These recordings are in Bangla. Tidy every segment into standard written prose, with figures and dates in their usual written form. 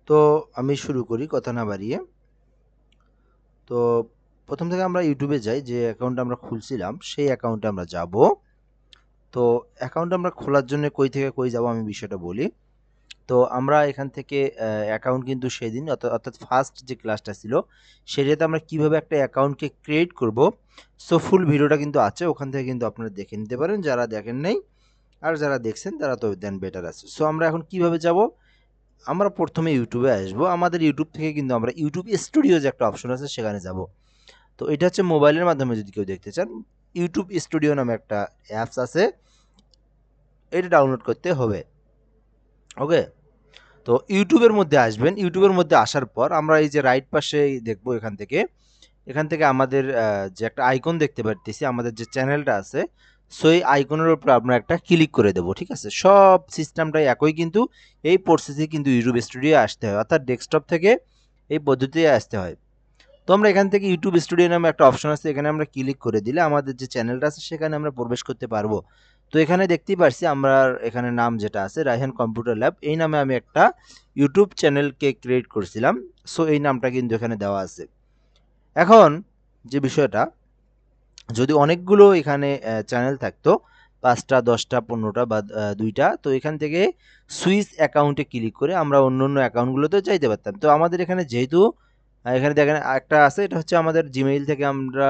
তো আমি শুরু করি কথা না বাড়িয়ে। তো প্রথম থেকে আমরা ইউটিউবে যাই, যে অ্যাকাউন্ট আমরা খুলছিলাম সেই অ্যাকাউন্টে আমরা যাব। তো অ্যাকাউন্ট আমরা খোলার জন্য কই থেকে কই যাব আমি বিষয়টা বলি। তো আমরা এখান থেকে অ্যাকাউন্ট কিন্তু সেদিন অর্থাৎ ফার্স্ট যে ক্লাসটা ছিল সেটাতে আমরা কিভাবে একটা অ্যাকাউন্টকে ক্রিয়েট করব, সো ফুল ভিডিওটা কিন্তু আছে, ওখান থেকে কিন্তু আপনারা দেখে নিতে পারেন যারা দেখেন নাই। আর যারা দেখছেন তারা তো দেন বেটার আছে। সো আমরা এখন কিভাবে যাব, আমরা প্রথমে ইউটিউবে আসবো। আমাদের ইউটিউব থেকে কিন্তু আমরা ইউটিউব স্টুডিও যে একটা অপশন আছে সেখানে যাব। তো এটা হচ্ছে মোবাইলের মাধ্যমে যদি কেউ দেখতে চান, ইউটিউব স্টুডিও নামে একটা অ্যাপস আছে, এটা ডাউনলোড করতে হবে। ওকে, তো ইউটিউবের মধ্যে আসবেন। ইউটিউবের মধ্যে আসার পর আমরা এই যে রাইট পাশে দেখবো, এখান থেকে আমাদের যে একটা আইকন দেখতে পারতেছি, আমাদের যে চ্যানেলটা আছে, সো এই আইকনের উপর আমরা একটা ক্লিক করে দেবো। ঠিক আছে, সব সিস্টেমটাই একই, কিন্তু এই প্রসেসে কিন্তু ইউটিউব স্টুডিও আসতে হয়, অর্থাৎ ডেস্কটপ থেকে এই পদ্ধতিতে আসতে হয়। তো আমরা এখান থেকে ইউটিউব স্টুডিও নামে একটা অপশন আছে, এখানে আমরা ক্লিক করে দিলে আমাদের যে চ্যানেলটা আছে সেখানে আমরা প্রবেশ করতে পারবো। তো এখানে দেখতেই পারছি আমরা, এখানে নাম যেটা আছে রায়হান কম্পিউটার ল্যাব, এই নামে আমি একটা ইউটিউব চ্যানেলকে ক্রিয়েট করছিলাম। সো এই নামটা কিন্তু এখানে দেওয়া আছে। এখন যে বিষয়টা, যদি অনেকগুলো এখানে চ্যানেল থাকতো, 5টা 10টা 15টা বা 2টা, তো এখান থেকে সুইচ অ্যাকাউন্টে ক্লিক করে আমরা অন্য অন্য অ্যাকাউন্টগুলোতেও যাইতে পারতাম। তো আমাদের এখানে যেহেতু এখানে দেখেন একটা আছে, এটা হচ্ছে আমাদের জিমেইল থেকে আমরা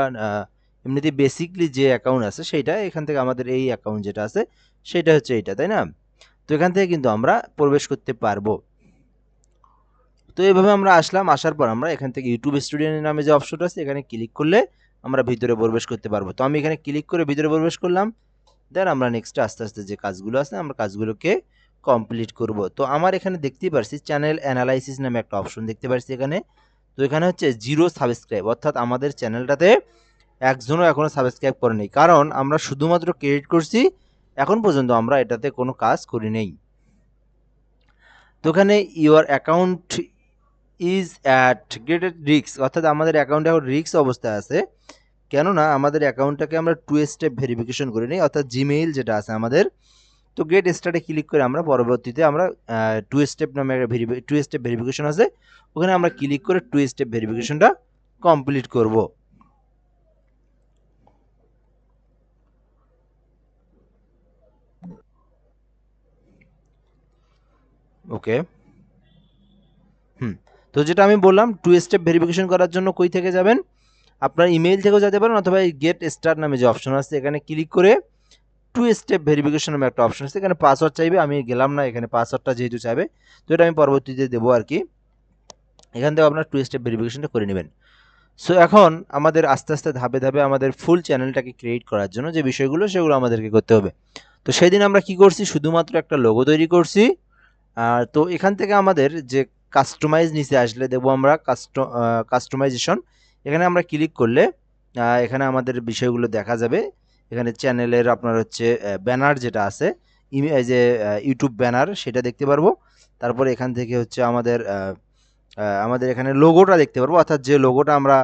এমনিতে বেসিকলি যে অ্যাকাউন্ট আছে সেইটা, এখান থেকে আমাদের এই অ্যাকাউন্ট যেটা আছে সেটা হচ্ছে এইটা, তাই না? তো এখান থেকে কিন্তু আমরা প্রবেশ করতে পারবো। তো এইভাবে আমরা আসলাম, আসার পর আমরা এখান থেকে ইউটিউব স্টুডিও নামে যে অপশনটা আছে এখানে ক্লিক করলে আমরা ভিতরে প্রবেশ করতে পারবো। তো আমি এখানে ক্লিক করে ভিতরে প্রবেশ করলাম। দেন আমরা নেক্সট আস্তে আস্তে যে কাজগুলো আছে আমরা কাজগুলোকে কমপ্লিট করব। তো আমার এখানে দেখতেই পারছি চ্যানেল অ্যানালাইসিস নামে একটা অপশন দেখতে পারছি এখানে। তো এখানে হচ্ছে 0 সাবস্ক্রাইব, অর্থাৎ আমাদের চ্যানেলটাতে একজনও এখনো সাবস্ক্রাইব করেনি, কারণ আমরা শুধুমাত্র ক্রিয়েট করছি, এখন পর্যন্ত আমরা এটাতে কোনো কাজ করি নেই। তো এখানে your account is at grated risk, অর্থাৎ আমাদের অ্যাকাউন্ট এখন রিস্ক অবস্থায় আছে, কেননা আমাদের অ্যাকাউন্টটাকে আমরা 2 স্টেপ ভেরিফিকেশন করে নিই, অর্থাৎ জিমেইল যেটা আছে আমাদের। তো গেট স্টার্টে ক্লিক করে আমরা পরবর্তীতে আমরা 2 স্টেপ নামে 2 স্টেপ ভেরিফিকেশন আছে, ওখানে আমরা ক্লিক করে 2 স্টেপ ভেরিফিকেশনটা কমপ্লিট করব। ওকে, তো যেটা আমি বললাম 2 স্টেপ ভেরিফিকেশন করার জন্য কই থেকে যাবেন, আপনার ইমেইল থেকেও যেতে পারেন, অথবা এই গেট স্টার্ট নামে যে অপশন আছে এখানে ক্লিক করে 2 স্টেপ ভেরিফিকেশন নামে একটা অপশন আছে, এখানে পাসওয়ার্ড চাইবে, আমি গেলাম না, এখানে পাসওয়ার্ডটা যেহেতু চাইবে তো এটা আমি পরবর্তীতে দেবো আর কি। এখান থেকে আপনার 2 স্টেপ ভেরিফিকেশনটা করে নেবেন। সো এখন আমাদের আস্তে আস্তে ধাপে ধাপে আমাদের ফুল চ্যানেলটাকে ক্রিয়েট করার জন্য যে বিষয়গুলো সেগুলো আমাদেরকে করতে হবে। তো সেদিন আমরা কি করছি, শুধুমাত্র একটা লোগো তৈরি করছি। আর তো এখান থেকে আমাদের যে কাস্টমাইজ নিচে আসলে দেবো আমরা কাস্টমাইজেশন, এখানে আমরা ক্লিক করলে এখানে আমাদের বিষয়গুলো দেখা যাবে। এখানে চ্যানেলের আপনার হচ্ছে ব্যানার যেটা আছে, যে ইউটিউব ব্যানার সেটা দেখতে পারবো। তারপরে এখান থেকে হচ্ছে আমাদের এখানে লোগোটা দেখতে পারবো, অর্থাৎ যে লোগোটা আমরা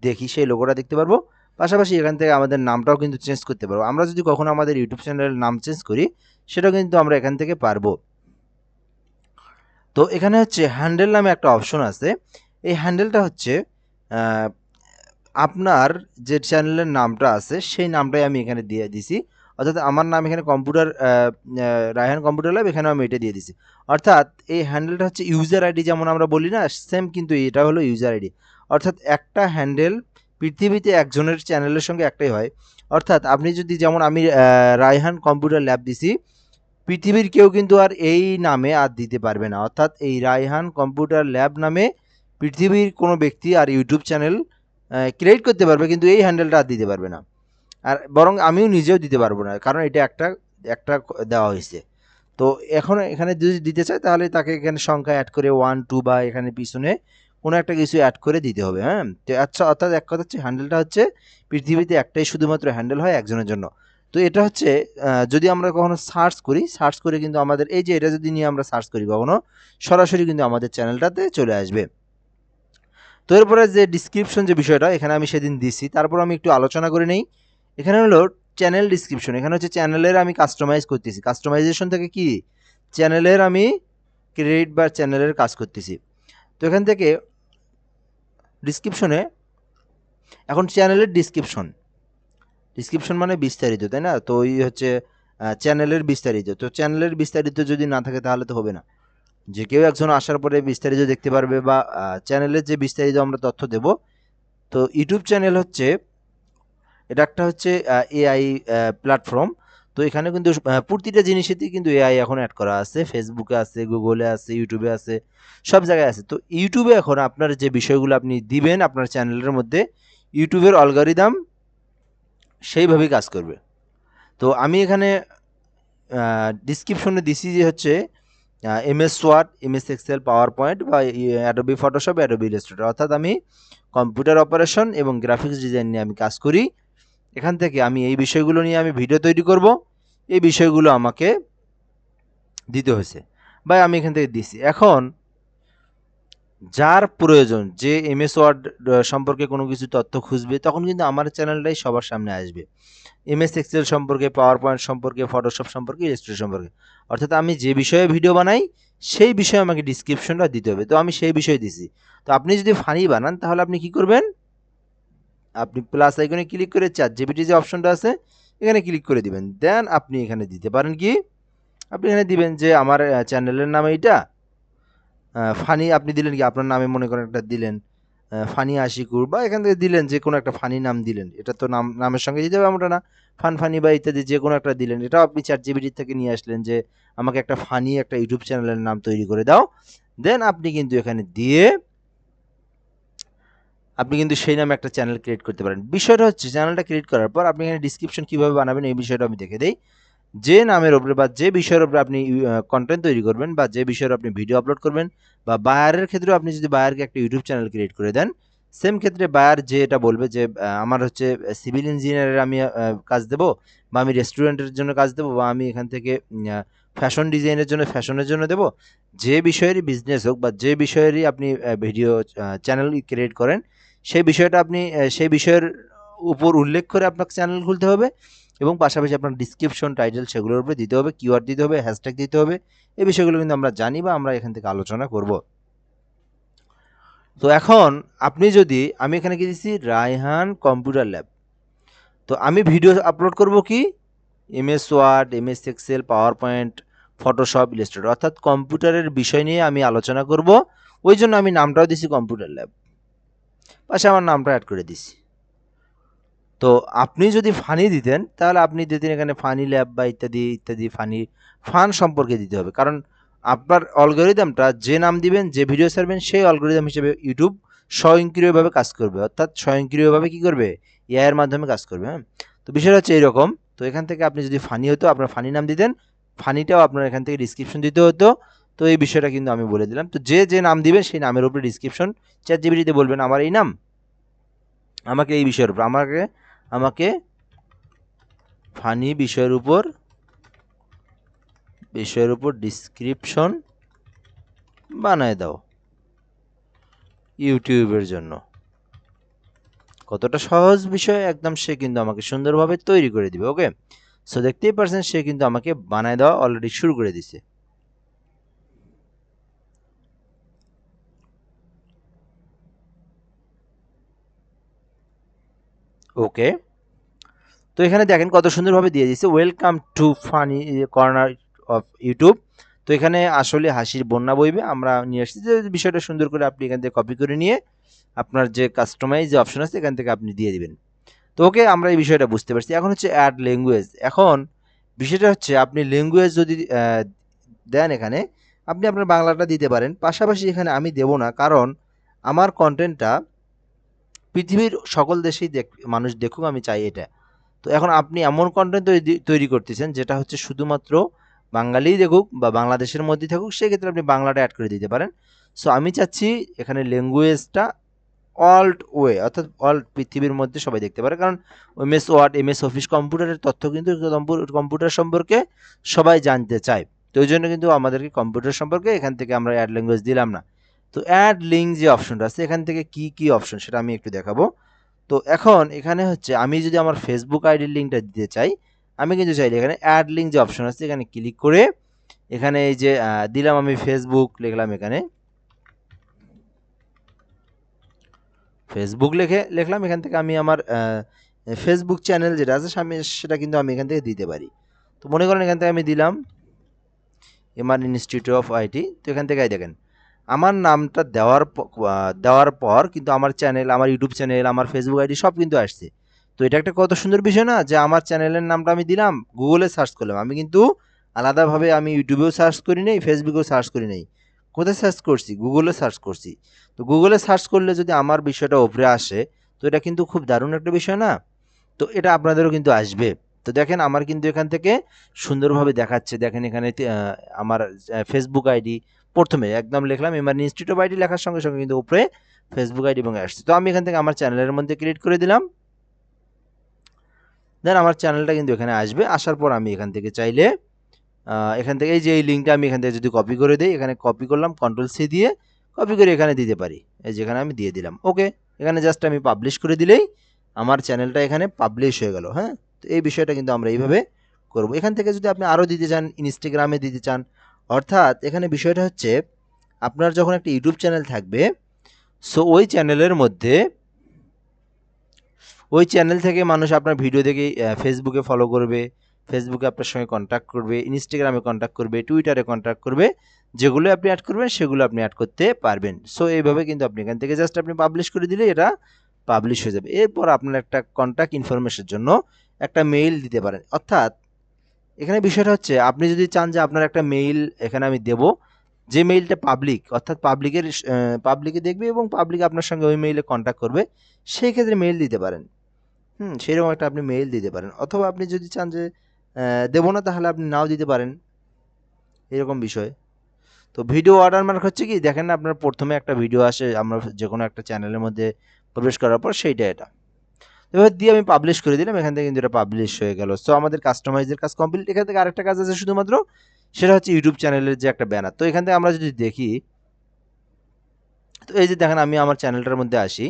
দেখি সেই লোগোটা দেখতে পারবো। পাশাপাশি এখান থেকে আমাদের নামটাও কিন্তু চেঞ্জ করতে পারবো, আমরা যদি কখনো আমাদের ইউটিউব চ্যানেলের নাম চেঞ্জ করি সেটাও কিন্তু আমরা এখান থেকে পারবো। তো এখানে হচ্ছে হ্যান্ডেল নামে একটা অপশন আছে, এই হ্যান্ডেলটা হচ্ছে আপনার যে চ্যানেলের নামটা আছে সেই নামটাই আমি এখানে দিয়ে দিছি, অর্থাৎ আমার নাম এখানে রায়হান কম্পিউটার ল্যাব, এখানে আমি এটা দিয়ে দিছি। অর্থাৎ এই হ্যান্ডেলটা হচ্ছে ইউজার আইডি, যেমন আমরা বলি না সেম, কিন্তু এটা হলো ইউজার আইডি। অর্থাৎ একটা হ্যান্ডেল পৃথিবীতে একজনের চ্যানেলের সঙ্গে একটাই হয়। অর্থাৎ আপনি যদি, যেমন আমি রায়হান কম্পিউটার ল্যাব দিছি, পৃথিবীর কেউ কিন্তু আর এই নামে আর দিতে পারবে না, অর্থাৎ এই রায়হান কম্পিউটার ল্যাব নামে পৃথিবীর কোনো ব্যক্তি আর ইউটিউব চ্যানেল ক্রিয়েট করতে পারবে, কিন্তু এই হ্যান্ডেলটা আর দিতে পারবে না। আর বরং আমিও নিজেও দিতে পারবো না, কারণ এটা একটা একটা দেওয়া হয়েছে। তো এখন এখানে যদি দিতে চায় তাহলে তাকে এখানে সংখ্যা অ্যাড করে 1 2 বা এখানে পিছনে কোনো একটা কিছু অ্যাড করে দিতে হবে। হ্যাঁ, তো আচ্ছা, অর্থাৎ এক কথা হচ্ছে হ্যান্ডেলটা হচ্ছে পৃথিবীতে একটাই শুধুমাত্র হ্যান্ডেল হয় একজনের জন্য। তো এটা হচ্ছে যদি আমরা কখনো সার্চ করে কিন্তু আমাদের এই যে এটা যদি নিয়ে আমরা সার্চ করি কখনো, সরাসরি কিন্তু আমাদের চ্যানেলটাতে চলে আসবে। তো এরপরে যে ডিসক্রিপশন যে বিষয়টা এখানে আমি সেদিন দিছি, তারপর আমি একটু আলোচনা করে নেই। এখানে হলো চ্যানেল ডিসক্রিপশন, এখানে হচ্ছে চ্যানেলের আমি কাস্টমাইজ করতেছি, কাস্টমাইজেশন থেকে কি চ্যানেলের আমি ক্রিয়েট বা চ্যানেলের কাজ করতেছি। তো এখান থেকে ডিসক্রিপশনে, এখন চ্যানেলের ডিসক্রিপশন মানে বিস্তারিত, তাই না? তো ওই হচ্ছে চ্যানেলের বিস্তারিত। তো চ্যানেলের বিস্তারিত যদি না থাকে তাহলে তো হবে না। যে কেউ একজন আসার পরে বিস্তারিত দেখতে পারবে, বা চ্যানেলের যে বিস্তারিত আমরা তথ্য দেব। তো ইউটিউব চ্যানেল হচ্ছে, এটা একটা হচ্ছে এআই প্ল্যাটফর্ম। তো এখানে কিন্তু প্রতিটা জিনিসেতেই কিন্তু এআই এখন অ্যাড করা আছে। ফেসবুকে আছে, গুগলে আছে, ইউটিউবে আছে, সব জায়গায় আছে। তো ইউটিউবে এখন আপনার যে বিষয়গুলো আপনি দিবেন আপনার চ্যানেলের মধ্যে, ইউটিউবের অ্যালগরিদম সেইভাবেই কাজ করবে। তো আমি এখানে ডিসক্রিপশনে দিছি যে হচ্ছে MS Word, MS Excel, PowerPoint বা অ্যাডোবি ফটোশপ, অ্যাডোবি ইলাস্ট্রেটর, অর্থাৎ আমি কম্পিউটার অপারেশন এবং গ্রাফিক্স ডিজাইন নিয়ে আমি কাজ করি। এখান থেকে আমি এই বিষয়গুলো নিয়ে আমি ভিডিও তৈরি করব, এই বিষয়গুলো আমাকে দিতে হয়েছে বা আমি এখান থেকে দিছি। এখন যার প্রয়োজন, যে এমএস ওয়ার্ড সম্পর্কে কোনো কিছু তথ্য খুঁজবে, তখন কিন্তু আমার চ্যানেলটাই সবার সামনে আসবে। এমএস এক্সেল সম্পর্কে, পাওয়ার পয়েন্ট সম্পর্কে, ফটোশপ সম্পর্কে, ইলাস্ট্রেটর সম্পর্কে, অর্থাৎ আমি যে বিষয়ে ভিডিও বানাই সেই বিষয়ে আমাকে ডিসক্রিপশনটা দিতে হবে। তো আমি সেই বিষয়ে দিছি। তো আপনি যদি ফানি বানান তাহলে আপনি কি করবেন, আপনি প্লাস আইকনে ক্লিক করে চ্যাট জিপিটি যে অপশনটা আছে এখানে ক্লিক করে দিবেন। দেন আপনি এখানে দিতে পারেন কি, আপনি এখানে দিবেন যে আমার চ্যানেলের নাম এইটা, ফানি আপনি দিলেন কি আপনার নামে, মনে করেন একটা দিলেন ফানি আশিকুর, বা এখান থেকে দিলেন যে কোনো একটা ফানি নাম দিলেন। এটা তো নামের সঙ্গে দিতে হবে এমনটা না, ফানি বা ইত্যাদি যে কোনো একটা দিলেন। এটাও আপনি চ্যাট জিপিটি থেকে নিয়ে আসলেন যে আমাকে একটা ফানি একটা ইউটিউব চ্যানেলের নাম তৈরি করে দাও। দেন আপনি কিন্তু এখানে দিয়ে আপনি কিন্তু সেই নামে একটা চ্যানেল ক্রিয়েট করতে পারেন। বিষয়টা হচ্ছে চ্যানেলটা ক্রিয়েট করার পর আপনি এখানে ডিসক্রিপশন কীভাবে বানাবেন এই বিষয়টা আমি দেখে দেই। যে নামের উপরে বা যে বিষয়ের উপরে আপনি কন্টেন্ট তৈরি করবেন, বা যে বিষয়ের আপনি ভিডিও আপলোড করবেন, বা বায়ারের ক্ষেত্রেও আপনি যদি বায়ারকে একটা ইউটিউব চ্যানেল ক্রিয়েট করে দেন, সেম ক্ষেত্রে বায়ার যে এটা বলবে যে আমার হচ্ছে সিভিল ইঞ্জিনিয়ারের আমি কাজ দেবো, বা আমি রেস্টুরেন্টের জন্য কাজ দেবো, বা আমি এখান থেকে ফ্যাশন ডিজাইনের জন্য ফ্যাশনের জন্য দেবো, যে বিষয়েরই বিজনেস হোক বা যে বিষয়েরই আপনি ভিডিও চ্যানেল ক্রিয়েট করেন, সেই বিষয়টা আপনি সেই বিষয়ের উপর উল্লেখ করে আপনাকে চ্যানেল খুলতে হবে, এবং পাশাপাশি আপনার ডিসক্রিপশন, টাইটেল সেগুলোর উপরে দিতে হবে, কিওয়ার্ড দিতে হবে, হ্যাশট্যাগ দিতে হবে। এই বিষয়গুলো কিন্তু আমরা জানি বা আমরা এখান থেকে আলোচনা করব। তো এখন আপনি যদি, আমি এখানে কি দিচ্ছি, রায়হান কম্পিউটার ল্যাব। তো আমি ভিডিও আপলোড করব কি, MS Word, MS Excel, PowerPoint, Photoshop, Illustrator, অর্থাৎ কম্পিউটারের বিষয় নিয়ে আমি আলোচনা করব। ওই জন্য আমি নামটাও দিছি কম্পিউটার ল্যাব, পাশে আমার নামটা অ্যাড করে দিছি। তো আপনি যদি ফানি দিতেন তাহলে আপনি দিতেন এখানে ফানি ল্যাব বা ইত্যাদি ইত্যাদি, ফান সম্পর্কে দিতে হবে। কারণ আপনার অ্যালগরিদমটা যে নাম দিবেন, যে ভিডিও ছাড়বেন, সেই অ্যালগরিদম হিসেবে ইউটিউব স্বয়ংক্রিয়ভাবে কাজ করবে, অর্থাৎ স্বয়ংক্রিয়ভাবে কি করবে, এআই এর মাধ্যমে কাজ করবে। হ্যাঁ, তো বিষয়টা হচ্ছে এইরকম। তো এখান থেকে আপনি যদি ফানি হতো আপনার ফানি নাম দিতেন, ফানিটাও আপনার এখান থেকে ডিসক্রিপশন দিতে হতো। তো এই বিষয়টা কিন্তু আমি বলে দিলাম। তো যে যে নাম দিবেন সেই নামের উপরে ডিসক্রিপশন চ্যাট জিপিটিতে বলবেন আমার এই নাম, আমাকে এই বিষয়ের উপর, আমাকে ফানি বিষয়ের উপর ডিসক্রিপশন বানায় দাও ইউটিউবের জন্য। কতটা সহজ বিষয় একদম, সে কিন্তু আমাকে সুন্দরভাবে তৈরি করে দিবে। ওকে, সো দেখতেই পারছেন সে কিন্তু আমাকে বানায় দেওয়া অলরেডি শুরু করে দিছে। ওকে, তো এখানে দেখেন কত সুন্দরভাবে দিয়ে দিচ্ছে, welcome to funny corner of YouTube. তো এখানে আসলে হাসির বন্যা বইবে, আমরা নিয়ে আসছি যে বিষয়টা সুন্দর করে আপনি এখান থেকে কপি করে নিয়ে আপনার যে কাস্টমাইজ যে অপশন আছে এখান থেকে আপনি দিয়ে দিবেন। তো ওকে, আমরা এই বিষয়টা বুঝতে পারছি। এখন হচ্ছে অ্যাড ল্যাঙ্গুয়েজ। এখন বিষয়টা হচ্ছে আপনি ল্যাঙ্গুয়েজ যদি দেন, এখানে আপনি আপনার বাংলাটা দিতে পারেন, পাশাপাশি এখানে আমি দেব না, কারণ আমার কন্টেন্টটা পৃথিবীর সকল দেশেই মানুষ দেখুক, আমি চাই এটা। তো এখন আপনি এমন কন্টেন্ট তৈরি করতেছেন যেটা হচ্ছে শুধুমাত্র বাঙালিই দেখুক বা বাংলাদেশের মধ্যে থাকুক, সেক্ষেত্রে আপনি বাংলাটা অ্যাড করে দিতে পারেন। সো আমি চাচ্ছি এখানে ল্যাঙ্গুয়েজটা অল্ট ওয়ে, অর্থাৎ অল পৃথিবীর মধ্যে সবাই দেখতে পারে, কারণ এমএস ওয়ার্ড, এমএস অফিস, কম্পিউটারের তথ্য কিন্তু কম্পিউটার সম্পর্কে সবাই জানতে চায়। তো ওই জন্য কিন্তু আমাদেরকে কম্পিউটার সম্পর্কে এখান থেকে আমরা অ্যাড ল্যাঙ্গুয়েজ দিলাম না। তো অ্যাড লিঙ্ক যে অপশনটা আছে এখান থেকে কি কি অপশন সেটা আমি একটু দেখাবো। তো এখন এখানে হচ্ছে আমি যদি আমার ফেসবুক আইডির লিঙ্কটা দিতে চাই, আমি কিন্তু চাইলে এখানে অ্যাড লিঙ্ক যে অপশন আছে এখানে ক্লিক করে এখানে এই যে দিলাম, আমি ফেসবুক লিখলাম এখানে, ফেসবুক লিখলাম, এখান থেকে আমি আমার ফেসবুক চ্যানেল যেটা আছে সেটা কিন্তু আমি এখান থেকে দিতে পারি। তো মনে করেন এখান থেকে আমি দিলাম এমআর ইনস্টিটিউট অফ আইটি। তো এখান থেকে দেখেন আমার নামটা দেওয়ার পর কিন্তু আমার চ্যানেল, আমার ইউটিউব চ্যানেল, আমার ফেসবুক আইডি সব কিন্তু আসছে। তো এটা একটা কত সুন্দর বিষয় না, যে আমার চ্যানেলের নামটা আমি দিলাম, গুগলে সার্চ করলাম, আমি কিন্তু আলাদাভাবে আমি ইউটিউবেও সার্চ করি নাই, ফেসবুকেও সার্চ করি নাই। কোথায় সার্চ করছি? গুগলে সার্চ করছি। তো গুগলে সার্চ করলে যদি আমার বিষয়টা উপরে আসে, তো এটা কিন্তু খুব দারুণ একটা বিষয় না? তো এটা আপনাদেরও কিন্তু আসবে। তো দেখেন আমার কিন্তু এখান থেকে সুন্দরভাবে দেখাচ্ছে। দেখেন এখানে আমার ফেসবুক আইডি প্রথমে একদম লিখলাম এমআর ইনস্টিটিউট অফ আইটি, লেখার সঙ্গে সঙ্গে কিন্তু উপরে ফেসবুক আইডি এবং আসছে। তো আমি এখান থেকে আমার চ্যানেলের মধ্যে ক্রিয়েট করে দিলাম। দেন আমার চ্যানেলটা কিন্তু এখানে আসবে। আসার পর আমি এখান থেকে চাইলে এখান থেকে এই যে এই লিঙ্কটা আমি এখান থেকে যদি কপি করে দিই, এখানে কপি করলাম, কন্ট্রোল সি দিয়ে কপি করে এখানে দিতে পারি। এই যেখানে আমি দিয়ে দিলাম, ওকে। এখানে জাস্ট আমি পাবলিশ করে দিলেই আমার চ্যানেলটা এখানে পাবলিশ হয়ে গেল। হ্যাঁ, তো এই বিষয়টা কিন্তু আমরা এইভাবে করব। এখান থেকে যদি আপনি আরও দিতে চান, ইনস্টাগ্রামে দিতে চান, অর্থাৎ এখানে বিষয়টা হচ্ছে আপনার যখন একটা ইউটিউব চ্যানেল থাকবে, সো ওই চ্যানেল থেকে মানুষ আপনার ভিডিও দেখে ফেসবুকে ফলো করবে, ফেসবুকে আপনার সঙ্গে কন্ট্যাক্ট করবে, ইনস্টাগ্রামে কন্ট্যাক্ট করবে, টুইটারে কন্ট্যাক্ট করবে। যেগুলো আপনি অ্যাড করবেন সেগুলো আপনি অ্যাড করতে পারবেন। সো এইভাবে কিন্তু আপনি এখান থেকে জাস্ট আপনি পাবলিশ করে দিলে এটা পাবলিশ হয়ে যাবে। এরপর আপনার একটা কন্ট্যাক্ট ইনফরমেশনের জন্য একটা মেইল দিতে পারেন। অর্থাৎ এখানে বিষয়টা হচ্ছে আপনি যদি চান যে আপনার একটা মেইল এখানে আমি দেব, যে মেইলটা পাবলিক, অর্থাৎ পাবলিকে দেখবে এবং পাবলিক আপনার সঙ্গে ওই মেইলে কন্ট্যাক্ট করবে, সেই ক্ষেত্রে মেইল দিতে পারেন। সেরকম একটা আপনি মেইল দিতে পারেন। অথবা আপনি যদি চান যে দেব না, তাহলে আপনি নাও দিতে পারেন, এরকম বিষয়। তো ভিডিও ওয়াটারমার্ক হচ্ছে কি, দেখেন না আপনার প্রথমে একটা ভিডিও আসে আমরা যে কোনো একটা চ্যানেলের মধ্যে প্রবেশ করার পর, সেইটা এটা। এবার দিয়ে আমি পাবলিশ করে দিলাম, এখান থেকে কিন্তু এটা পাবলিশ হয়ে গেল। সো আমাদের কাস্টমাইজের কাজ কমপ্লিট। এখান থেকে আরেকটা কাজ আছে শুধুমাত্র, সেটা হচ্ছে ইউটিউব চ্যানেলের যে একটা ব্যানার। তো এখান থেকে আমরা যদি দেখি, তো এই যে দেখেন আমি আমার চ্যানেলটার মধ্যে আসি,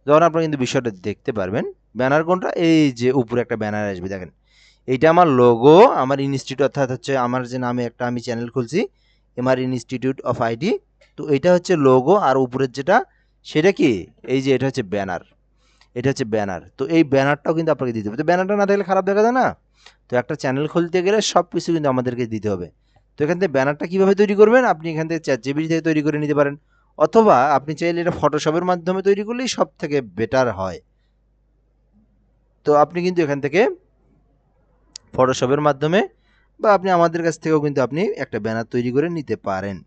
যখন আপনারা কিন্তু বিষয়টা দেখতে পারবেন। ব্যানার কোনটা? এই যে উপরে একটা ব্যানার আসবে, দেখেন এইটা আমার লোগো, আমার ইনস্টিটিউট, অর্থাৎ হচ্ছে আমার যে নামে একটা আমি চ্যানেল খুলছি এমআর ইনস্টিটিউট অফ আইটি। তো এটা হচ্ছে লোগো, আর উপরের যেটা সেটা কি, এই যে এটা হচ্ছে ব্যানার, এটা হচ্ছে ব্যানার। তো এই ব্যানারটাও কিন্তু আপনাকে দিতে হবে। তো ব্যানারটা না থাকলে খারাপ দেখা যায় না? তো একটা চ্যানেল খুলতে গেলে সব কিছু কিন্তু আমাদেরকে দিতে হবে। তো এখান থেকে ব্যানারটা কীভাবে তৈরি করবেন, আপনি এখান থেকে চ্যাটজিপিটি থেকে তৈরি করে নিতে পারেন, অথবা আপনি চাইলে এটা ফটোশপের মাধ্যমে তৈরি করলেই সব থেকে বেটার হয়। তো আপনি কিন্তু এখান থেকে ফটোশপের মাধ্যমে বা আপনি আমাদের কাছ থেকেও কিন্তু আপনি একটা ব্যানার তৈরি করে নিতে পারেন।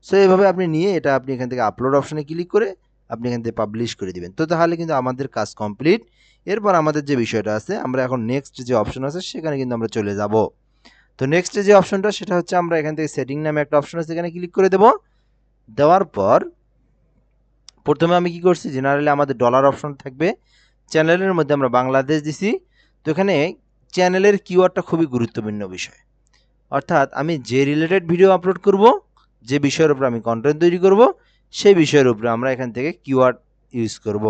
সো এইভাবে আপনি নিয়ে এটা আপনি এখান থেকে আপলোড অপশানে ক্লিক করে আপনি এখান থেকে পাবলিশ করে দিবেন। তো তাহলে কিন্তু আমাদের কাজ কমপ্লিট। এরপর আমাদের যে বিষয়টা আছে, আমরা এখন নেক্সট যে অপশন আছে সেখানে কিন্তু আমরা চলে যাব। তো নেক্সট যে অপশনটা, সেটা হচ্ছে আমরা এখান থেকে সেটিং নামে একটা অপশন আছে, এখানে ক্লিক করে দেব। দেওয়ার পর প্রথমে আমি কি করছি, জেনারেলি আমাদের ডলার অপশন থাকবে, চ্যানেলের মধ্যে আমরা বাংলাদেশ দিছি। তো এখানে চ্যানেলের কিওয়ার্ডটা খুবই গুরুত্বপূর্ণ বিষয়। অর্থাৎ আমি যে রিলেটেড ভিডিও আপলোড করব, যে বিষয়ের উপর আমি কন্টেন্ট তৈরি করব, সেই বিষয়ের উপরে আমরা এখান থেকে কিওয়ার্ড ইউজ করব।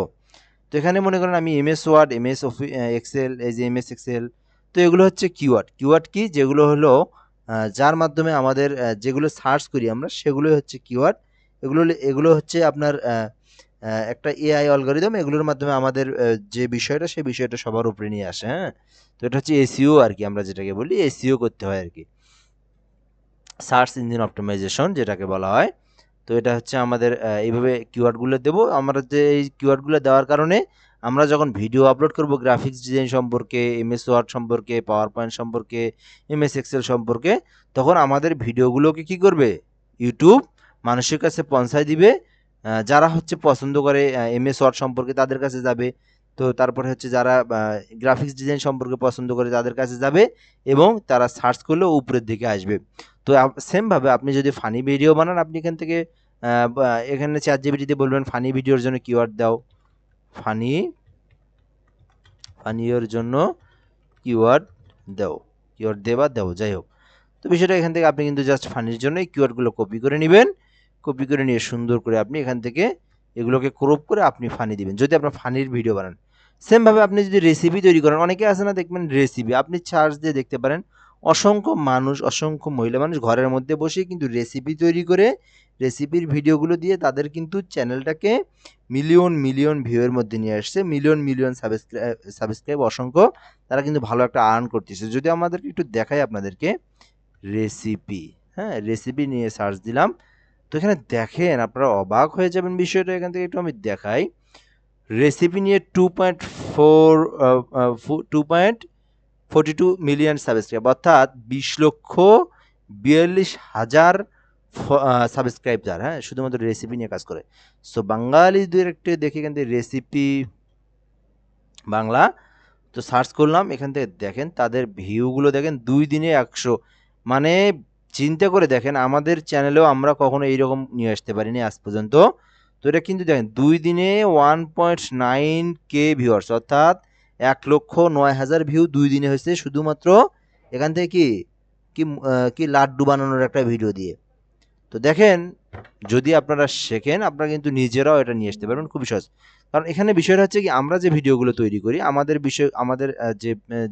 তো এখানে মনে করেন আমি এমএস ওয়ার্ড, এমএস এক্সেল, এই যে এমএস এক্সেল, তো এগুলো হচ্ছে কিওয়ার্ড। কিওয়ার্ড কি, যেগুলো হলো যার মাধ্যমে আমাদের যেগুলো সার্চ করি আমরা, সেগুলোই হচ্ছে কিওয়ার্ড। এগুলো হচ্ছে আপনার একটা এআই অ্যালগরিদম, এগুলোর মাধ্যমে আমাদের যে বিষয়টা, সেই বিষয়টা সবার উপরে নিয়ে আসে। হ্যাঁ, তো এটা হচ্ছে এসইও আর কি, আমরা যেটাকে বলি এসইও করতে হয় আর কি, সার্চ ইঞ্জিন অপটিমাইজেশন যেটাকে বলা হয়। তো এটা হচ্ছে আমাদের এইভাবে কিওয়ার্ডগুলো দেবো। আমরা যে এই কিওয়ার্ডগুলো দেওয়ার কারণে আমরা যখন ভিডিও আপলোড করব গ্রাফিক্স ডিজাইন সম্পর্কে, এমএস ওয়ার্ড সম্পর্কে, পাওয়ার পয়েন্ট সম্পর্কে, এমএস এক্সেল সম্পর্কে, তখন আমাদের ভিডিওগুলোকে কি করবে, ইউটিউব মানুষের কাছে পৌঁছায় দিবে। যারা হচ্ছে পছন্দ করে এমএস ওয়ার্ড সম্পর্কে, তাদের কাছে যাবে। তো তারপরে হচ্ছে যারা গ্রাফিক্স ডিজাইন সম্পর্কে পছন্দ করে, তাদের কাছে যাবে, এবং তারা সার্চ করলে উপরের দিকে আসবে। তো সেমভাবে আপনি যদি ফানি ভিডিও বানান, আপনি এখান থেকে এখানে চ্যাটজিপিটিতে বলবেন ফানি ভিডিওর জন্য কিওয়ার্ড দাও, ফানির জন্য কিওয়ার্ড দাও, কিওয়ার্ড দাও যাই হোক। তো বিষয়টা এখান থেকে আপনি কিন্তু জাস্ট ফানির জন্য এই কিওয়ার্ডগুলো কপি করে নেবেন। কপি করে নিয়ে সুন্দর করে আপনি এখান থেকে এগুলোকে ক্রপ করে আপনি ফানি দিবেন, যদি আপনার ফানির ভিডিও বানান। সেমভাবে আপনি যদি রেসিপি তৈরি করেন, অনেকে আছে না দেখবেন রেসিপি, আপনি সার্চ দিয়ে দেখতে পারেন অসংখ্য মানুষ, অসংখ্য মহিলা মানুষ ঘরের মধ্যে বসে কিন্তু রেসিপি তৈরি করে রেসিপির ভিডিওগুলো দিয়ে তাদের কিন্তু চ্যানেলটাকে মিলিয়ন মিলিয়ন ভিউয়ের মধ্যে নিয়ে আসছে, মিলিয়ন মিলিয়ন সাবস্ক্রাইব অসংখ্য, তারা কিন্তু ভালো একটা আর্ন করতেছে। যদি আমাদেরকে একটু দেখাই আপনাদেরকে রেসিপি, হ্যাঁ রেসিপি নিয়ে সার্চ দিলাম, তো এখানে দেখেন আপনারা অবাক হয়ে যাবেন বিষয়টা। এখান থেকে একটু আমি দেখাই, রেসিপি নিয়ে 2.42 মিলিয়ন সাবস্ক্রাইব, অর্থাৎ 20,42,000 সাবস্ক্রাইবার, হ্যাঁ শুধুমাত্র রেসিপি নিয়ে কাজ করে। সো বাঙালি দুই একটু দেখে এখান থেকে রেসিপি বাংলা, তো সার্চ করলাম, এখান থেকে দেখেন তাদের ভিউগুলো দেখেন 2 দিনে 100, মানে চিন্তা করে দেখেন আমাদের চ্যানেলেও আমরা কখনো এইরকম নিয়ে আসতে পারিনি আজ পর্যন্ত। তো এটা কিন্তু দেখেন 2 দিনে 1.9K ভিউয়ার্স, অর্থাৎ 1,09,000 ভিউ 2 দিনে হয়েছে শুধুমাত্র এখান থেকে কি কি কি লাড্ডু বানানোর একটা ভিডিও দিয়ে। তো দেখেন যদি আপনারা শেখেন আপনারা কিন্তু নিজেরাও এটা নিয়ে আসতে পারবেন খুবই সহজ। কারণ এখানে বিষয়টা হচ্ছে কি আমরা যে ভিডিওগুলো তৈরি করি আমাদের বিষয় আমাদের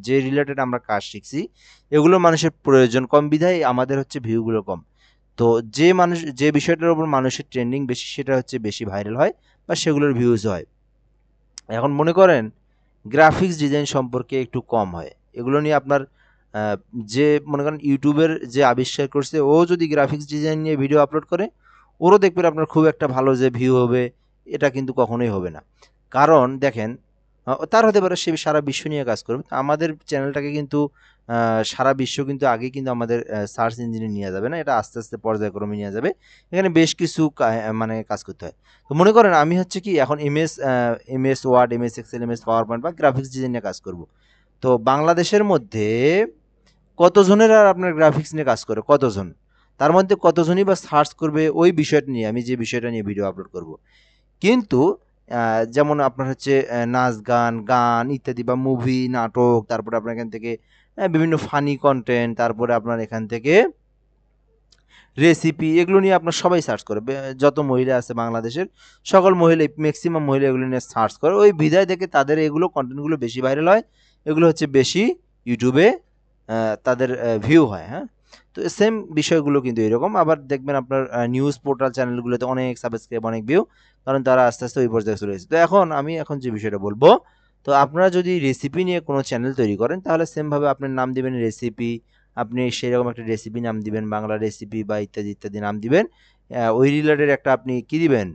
যে রিলেটেড আমরা কাজ শিখছি এগুলো মানুষের প্রয়োজন কম বিধায় আমাদের হচ্ছে ভিউগুলো কম। তো যে মানুষ যে বিষয়টার উপর মানুষের ট্রেন্ডিং বেশি সেটা হচ্ছে বেশি ভাইরাল হয় বা সেগুলোর ভিউজ হয়। এখন মনে করেন গ্রাফিক্স ডিজাইন সম্পর্কে একটু কম হয়, এগুলো নিয়ে আপনার যে মনে করেন ইউটিউবের যে আবিষ্কার করছে ও যদি গ্রাফিক্স ডিজাইন নিয়ে ভিডিও আপলোড করে ওরও দেখবেন আপনার খুব একটা ভালো যে ভিউ হবে এটা কিন্তু কখনোই হবে না। কারণ দেখেন তার হতে পারে সে সারা বিশ্ব নিয়ে কাজ করবে, আমাদের চ্যানেলটাকে কিন্তু সারা বিশ্ব কিন্তু আগে কিন্তু আমাদের সার্চ ইঞ্জিনে নিয়ে যাবে না, এটা আস্তে আস্তে পর্যায়ক্রমে নিয়ে যাবে। এখানে বেশ কিছু মানে কাজ করতে হয়। তো মনে করেন আমি হচ্ছে কি এখন MS Word, MS Excel, MS PowerPoint বা গ্রাফিক্স ডিজাইন নিয়ে কাজ করব। তো বাংলাদেশের মধ্যে কতজনের আর আপনার গ্রাফিক্স নিয়ে কাজ করে, কতজন, তার মধ্যে কতজনই বা সার্চ করবে ওই বিষয়টা নিয়ে, আমি যে বিষয়টা নিয়ে ভিডিও আপলোড করব। কিন্তু যেমন আপনার হচ্ছে নাচ গান গান ইত্যাদি বা মুভি নাটক, তারপরে আপনার এখান থেকে বিভিন্ন ফানি কন্টেন্ট, তারপরে আপনার এখান থেকে রেসিপি, এগুলো নিয়ে আপনার সবাই সার্চ করে, যত মহিলা আছে বাংলাদেশের সকল মহিলা, ম্যাক্সিমাম মহিলা এগুলো নিয়ে সার্চ করে, ওই বিধায় থেকে তাদের এগুলো কন্টেন্টগুলো বেশি ভাইরাল হয়, এগুলো হচ্ছে বেশি ইউটিউবে তাদের ভিউ হয়। হ্যাঁ, তো সেম বিষয়গুলো কিন্তু এরকম। আবার দেখবেন আপনার নিউজ পোর্টাল চ্যানেলগুলোতে অনেক সাবস্ক্রাইব অনেক ভিউ, কারণ তারা আস্তে আস্তে ওই পর্যায়ে চলে এসেছে। তো এখন যে বিষয়টা বলবো, তো আপনারা যদি রেসিপি নিয়ে কোনো চ্যানেল তৈরি করেন তাহলে সেমভাবে আপনার নাম দিবেন রেসিপি, আপনি সেরকম একটা রেসিপি নাম দিবেন, বাংলা রেসিপি বা ইত্যাদি ইত্যাদি নাম দিবেন। ওই রিলেটেড একটা আপনি কি দিবেন,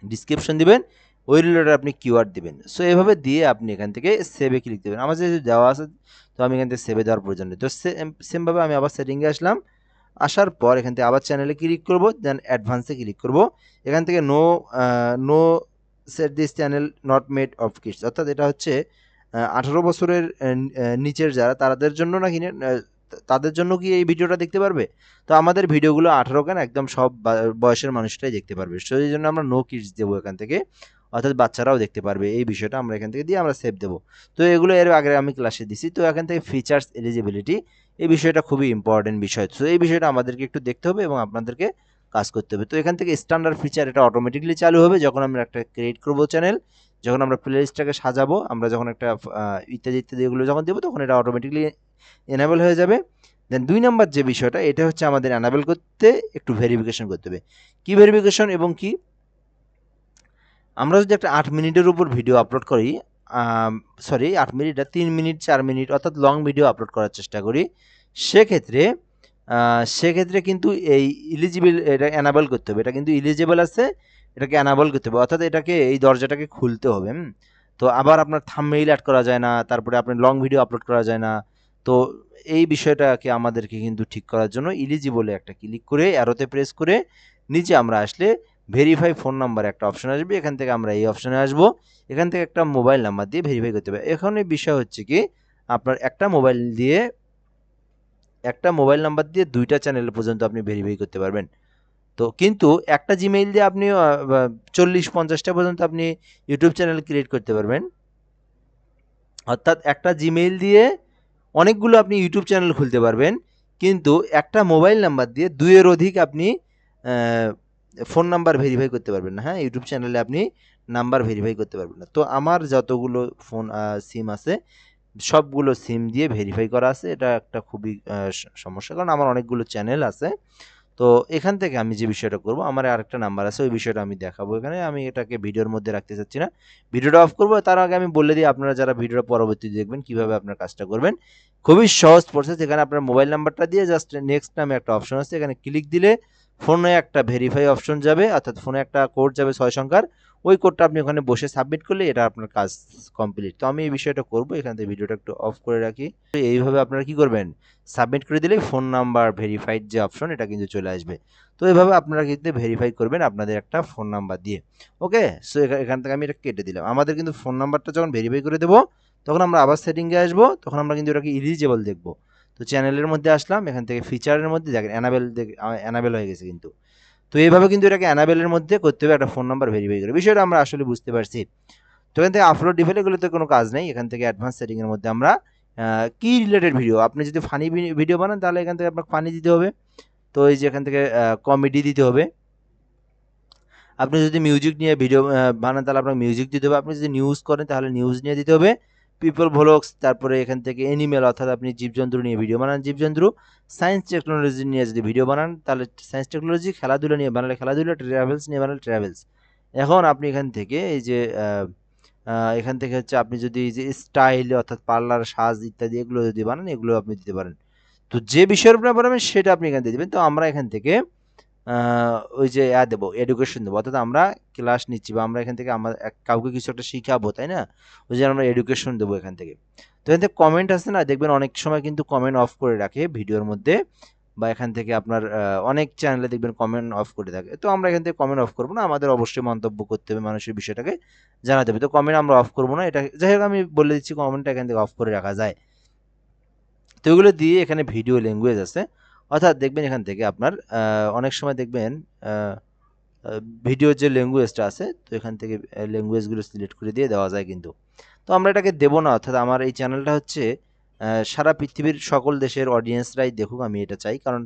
ডিসক্রিপশন দিবেন, ওই রিলেটেড আপনি কিওয়ার্ড দিবেন। সো এভাবে দিয়ে আপনি এখান থেকে সেভে ক্লিক দেবেন, আমার যেহেতু দেওয়া আছে তো আমি এখান থেকে সেভে দেওয়ার প্রয়োজন নেই। তো সেমভাবে আমি আবার সেটিংয়ে আসলাম, আসার পর এখান থেকে আবার চ্যানেলে ক্লিক করব, দেন অ্যাডভান্সে ক্লিক করব। এখান থেকে no set this channel not made of kids, অর্থাৎ এটা হচ্ছে 18 বছরের নিচের যারা তাদের জন্য নাকি তাদের জন্য কি এই ভিডিওটা দেখতে পারবে? তো আমাদের ভিডিওগুলো 18 কেন একদম সব বয়সের মানুষটাই দেখতে পারবে, সো এই জন্য আমরা নো কিডস দেবো এখান থেকে, অর্থাৎ বাচ্চারাও দেখতে পারবে এই বিষয়টা আমরা এখান থেকে দিয়ে আমরা সেভ দেবো। তো এগুলো এর আগে আমি ক্লাসে দিছি। তো এখান থেকে ফিচার্স এলিজিবিলিটি, এই বিষয়টা খুবই ইম্পর্টেন্ট বিষয়, তো এই বিষয়টা আমাদেরকে একটু দেখতে হবে এবং আপনাদেরকে কাজ করতে হবে। তো এখান থেকে স্ট্যান্ডার্ড ফিচার এটা অটোমেটিকলি চালু হবে যখন আমরা একটা ক্রিয়েট করবো চ্যানেল, যখন আমরা প্লে লিস্টটাকে সাজাবো, আমরা যখন একটা ইত্যাদি ইত্যাদি এগুলো যখন দেবো তখন এটা অটোমেটিকলি এনাবেল হয়ে যাবে। দেন 2 নাম্বার যে বিষয়টা, এটা হচ্ছে আমাদের এনাবেল করতে একটু ভেরিফিকেশন করতে হবে। কি ভেরিফিকেশন এবং কি, আমরা যদি একটা 8 মিনিটের উপর ভিডিও আপলোড করি, সরি 8 মিনিট না, 3 মিনিট 4 মিনিট অর্থাৎ লং ভিডিও আপলোড করার চেষ্টা করি, সেক্ষেত্রে সেক্ষেত্রে কিন্তু এই ইলিজিবল এটা এনাবেল করতে হবে, এটা কিন্তু ইলিজিবল আছে, এটাকে এনাবেল করতে হবে, অর্থাৎ এটাকে এই দরজাটাকে খুলতে হবে। তো আবার আপনার থাম্বনেইল অ্যাড করা যায় না, তারপরে আপনার লং ভিডিও আপলোড করা যায় না। তো এই বিষয়টাকে আমাদেরকে কিন্তু ঠিক করার জন্য ইলিজিবলে একটা ক্লিক করে অ্যারোতে প্রেস করে নিচে আমরা আসলে ভেরিফাই ফোন নাম্বার একটা অপশন আসবে, এখান থেকে আমরা এই অপশনে আসব, এখান থেকে একটা মোবাইল নাম্বার দিয়ে ভেরিফাই করতে হবে। এখানে বিষয় হচ্ছে কি আপনার একটা মোবাইল নাম্বার দিয়ে 2টা চ্যানেল পর্যন্ত আপনি ভেরিফাই করতে পারবেন। তো কিন্তু একটা জিমেইল দিয়ে আপনি 40-50টা পর্যন্ত আপনি ইউটিউব চ্যানেল ক্রিয়েট করতে পারবেন, অর্থাৎ একটা জিমেইল দিয়ে অনেকগুলো আপনি ইউটিউব চ্যানেল খুলতে পারবেন, কিন্তু একটা মোবাইল নাম্বার দিয়ে 2-এর অধিক আপনি ফোন নাম্বার ভেরিফাই করতে পারবেন না। হ্যাঁ, ইউটিউব চ্যানেলে আপনি নাম্বার ভেরিফাই করতে পারবেন না। তো আমার যতগুলো ফোন সিম আছে সবগুলো সিম দিয়ে ভেরিফাই করা আছে। এটা একটা খুবই সমস্যা, কারণ আমার অনেকগুলো চ্যানেল আছে। তো এখান থেকে আমি যে বিষয়টা করব, আমার আরেকটা নাম্বার আছে, ওই বিষয়টা আমি দেখাবো এখানে। আমি এটাকে ভিডিওর মধ্যে রাখতে চাচ্ছি না, ভিডিওটা অফ করবো। তার আগে আমি বলে দিই, আপনারা যারা ভিডিওটা পরবর্তী দেখবেন কিভাবে আপনার কাজটা করবেন। খুবই সহজ প্রসেস। এখানে আপনার মোবাইল নাম্বারটা দিয়ে জাস্ট নেক্সট নামে একটা অপশন আছে, এখানে ক্লিক দিলে ফোনে একটা ভেরিফাই অপশন যাবে, অর্থাৎ ফোনে একটা কোড যাবে 6 সংখ্যার। ওই কোডটা আপনি ওখানে বসে সাবমিট করলে এটা আপনার কাজ কমপ্লিট। তো আমি এই বিষয়টা করব, এখান থেকে ভিডিওটা একটু অফ করে রাখি। এইভাবে আপনারা কি করবেন, সাবমিট করে দিলেই ফোন নাম্বার ভেরিফাইড যে অপশন, এটা কিন্তু চলে আসবে। তো এভাবে আপনারা কিন্তু ভেরিফাই করবেন আপনাদের একটা ফোন নাম্বার দিয়ে। ওকে, সো এখান থেকে আমি এটা কেটে দিলাম। আমাদের কিন্তু ফোন নাম্বারটা যখন ভেরিফাই করে দেবো, তখন আমরা আবার সেটিংয়ে আসবো, তখন আমরা কিন্তু এটাকে ইলিজিবল দেখবো। তো চ্যানেলের মধ্যে আসলাম, এখান থেকে ফিচারের মধ্যে দেখেন অ্যানাবেল হয়ে গেছে কিন্তু। তো এইভাবে কিন্তু এটাকে অ্যানাবেলের মধ্যে করতে হবে, একটা ফোন নাম্বার ভেরিফাই করে। বিষয়টা আমরা আসলে বুঝতে পারছি। তো এখান থেকে আপলোড ডিফাইল এগুলোতে কোনো কাজ নেই। এখান থেকে অ্যাডভান্স সেটিং এর মধ্যে আমরা কি রিলেটেড ভিডিও, আপনি যদি ফানি ভিডিও বানান তাহলে এখান থেকে আপনাকে ফানি দিতে হবে। তো এই যে এখান থেকে কমেডি দিতে হবে। আপনি যদি মিউজিক নিয়ে ভিডিও বানান তাহলে আপনাকে মিউজিক দিতে হবে। আপনি যদি নিউজ করেন তাহলে নিউজ নিয়ে দিতে হবে। পিপল ভ্লগস, তারপরে এখান থেকে অ্যানিমেল, অর্থাৎ আপনি জীবজন্তু নিয়ে ভিডিও বানান জীবজন্তু। সায়েন্স টেকনোলজি নিয়ে যদি ভিডিও বানান তাহলে সায়েন্স টেকনোলজি। খেলাধুলা নিয়ে বানালে খেলাধুলা। ট্রাভেলস নিয়ে বানালে ট্রাভেলস। এখন আপনি এখান থেকে এই যে এখান থেকে হচ্ছে আপনি যদি এই যে স্টাইল, অর্থাৎ পার্লার, সাজ ইত্যাদি এগুলো যদি বানান, এগুলো আপনি দিতে পারেন। তো যে বিষয়ের উপরে বানাবেন সেটা আপনি এখান থেকে দিবেন। তো আমরা এখান থেকে ওই যে দেবো, এডুকেশন দেবো, অর্থাৎ আমরা ক্লাস নিচ্ছি বা আমরা এখান থেকে আমার কাউকে কিছু একটা শিখাবো, তাই না? ওই যে আমরা এডুকেশন দেবো এখান থেকে। তো এখান থেকে কমেন্ট আছে না, দেখবেন অনেক সময় কিন্তু কমেন্ট অফ করে রাখে ভিডিওর মধ্যে, বা এখান থেকে আপনার অনেক চ্যানেলে দেখবেন কমেন্ট অফ করে থাকে। তো আমরা এখান থেকে কমেন্ট অফ করবো না, আমাদের অবশ্যই মন্তব্য করতে হবে, মানুষের বিষয়টাকে জানাতে হবে। তো কমেন্ট আমরা অফ করবো না, এটা যাই হোক আমি বলে দিচ্ছি কমেন্টটা এখান থেকে অফ করে রাখা যায়। তো এগুলো দিয়ে এখানে ভিডিও ল্যাঙ্গুয়েজ আছে, অর্থাৎ দেখবেন এখান থেকে আপনার অনেক সময় দেখবেন ভিডিওর যে ল্যাঙ্গুয়েজটা আছে, তো এখান থেকে ল্যাঙ্গুয়েজগুলো সিলেক্ট করে দিয়ে দেওয়া যায় কিন্তু। তো আমরা এটাকে দেবো না, অর্থাৎ আমার এই চ্যানেলটা হচ্ছে সারা পৃথিবীর সকল দেশের অডিয়েন্সরাই দেখুক, আমি এটা চাই। কারণ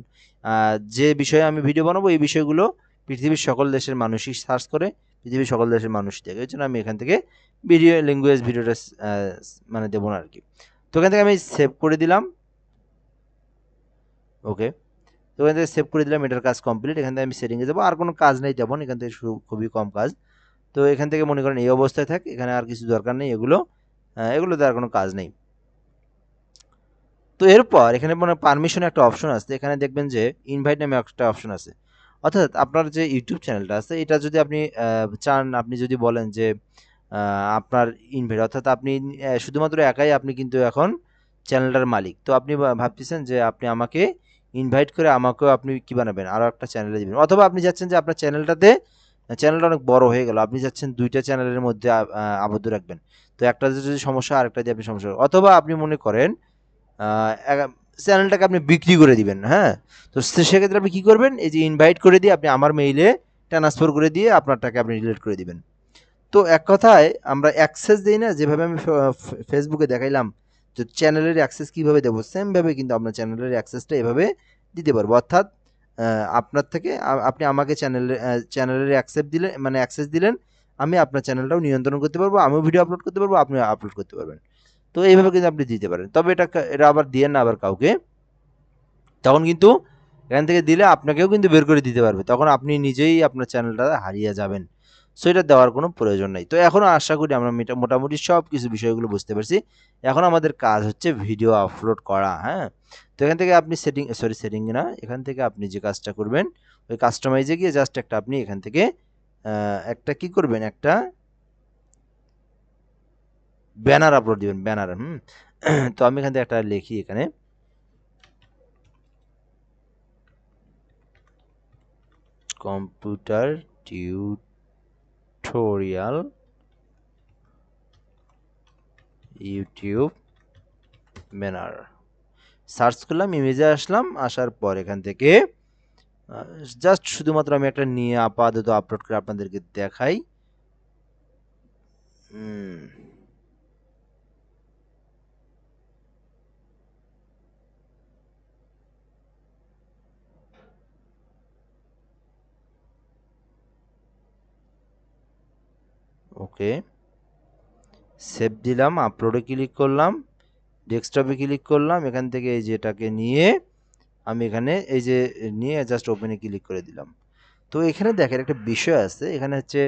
যে বিষয়ে আমি ভিডিও বানাবো এই বিষয়গুলো পৃথিবীর সকল দেশের মানুষই সার্চ করে, পৃথিবীর সকল দেশের মানুষ দেখে। এই জন্য আমি এখান থেকে ভিডিও ল্যাঙ্গুয়েজ ভিডিওটা মানে দেবো না আর কি। তো এখান থেকে আমি সেভ করে দিলাম। ওকে, তো এখান থেকে সেভ করে দিলাম, এটার কাজ কমপ্লিট। এখান থেকে আমি সেটিংয়ে যাবো, আর কোনো কাজ নেই তেমন, এখান থেকে খুবই কম কাজ। তো এখান থেকে মনে করেন এই অবস্থায় থাক, এখানে আর কিছু দরকার নেই, এগুলোতে আর কোনো কাজ নেই। তো এরপর এখানে মনে পারমিশন একটা অপশন আছে, এখানে দেখবেন যে ইনভাইট নামে একটা অপশন আছে। অর্থাৎ আপনার যে ইউটিউব চ্যানেলটা আছে, এটা যদি আপনি চান, আপনি যদি বলেন যে আপনার ইনভাইট, অর্থাৎ আপনি শুধুমাত্র একাই আপনি কিন্তু এখন চ্যানেলটার মালিক। তো আপনি ভাবতেছেন যে আপনি আমাকে ইনভাইট করে আমাকেও আপনি কি বানাবেন, আরও একটা চ্যানেলে দিবেন। অথবা আপনি চাচ্ছেন যে আপনার চ্যানেলটা অনেক বড় হয়ে গেল, আপনি চাচ্ছেন দুইটা চ্যানেলের মধ্যে আবদ্ধ রাখবেন। তো একটা যদি সমস্যা, আরেকটা দিয়ে আপনি সমস্যা, অথবা আপনি মনে করেন চ্যানেলটাকে আপনি বিক্রি করে দিবেন, হ্যাঁ? তো সেক্ষেত্রে আপনি কী করবেন, এই যে ইনভাইট করে দিয়ে আপনি আমার মেইলে ট্রান্সফার করে দিয়ে আপনারটাকে আপনি ডিলিট করে দিবেন। তো এক কথায় আমরা অ্যাক্সেস দিই না, যেভাবে আমি ফেসবুকে দেখাইলাম যে চ্যানেলের অ্যাক্সেস কীভাবে দেবো, সেমভাবে কিন্তু আমরা চ্যানেলের অ্যাক্সেসটা এভাবে দিতে পারবো। অর্থাৎ আপনার থেকে আপনি আমাকে চ্যানেলের অ্যাক্সেস দিলেন, আমি আপনার চ্যানেলটাও নিয়ন্ত্রণ করতে পারবো, আমিও ভিডিও আপলোড করতে পারবো, আপনিও আপলোড করতে পারবেন। তো এইভাবে কিন্তু আপনি দিতে পারেন। তবে এটা আবার দিয়েন না আবার কাউকে, তখন কিন্তু এখান থেকে দিলে আপনাকেও কিন্তু বের করে দিতে পারবে, তখন আপনি নিজেই আপনার চ্যানেলটা হারিয়ে যাবেন। সো এটা দেওয়ার কোনো প্রয়োজন নেই। তো এখনও আশা করি আমরা মোটামুটি সব কিছু বিষয়গুলো বুঝতে পারছি। এখন আমাদের কাজ হচ্ছে ভিডিও আপলোড করা, হ্যাঁ? তো এখান থেকে আপনি সেটিং না, এখান থেকে আপনি যে কাজটা করবেন, ওই কাস্টমাইজে গিয়ে জাস্ট একটা আপনি এখান থেকে একটা কি করবেন, একটা ব্যানার আপলোড দিবেন, ব্যানার। তো আমি এখান থেকে একটা লিখি, এখানে computer tutorial YouTube banner search করলাম, ইমেজে আসলাম, আসার পর এখান থেকে জাস্ট শুধুমাত্র আমি একটা নিয়ে আপাতত আপলোড করে আপনাদেরকে দেখাই। ওকে, সেভ দিলাম, আপলোডে ক্লিক করলাম, ডেস্কটপে ক্লিক করলাম, এখান থেকে এই যেটাকে নিয়ে আমি এখানে এই যে নিয়ে জাস্ট ওপেনে ক্লিক করে দিলাম। তো এখানে দেখেন একটা বিষয় আছে, এখানে হচ্ছে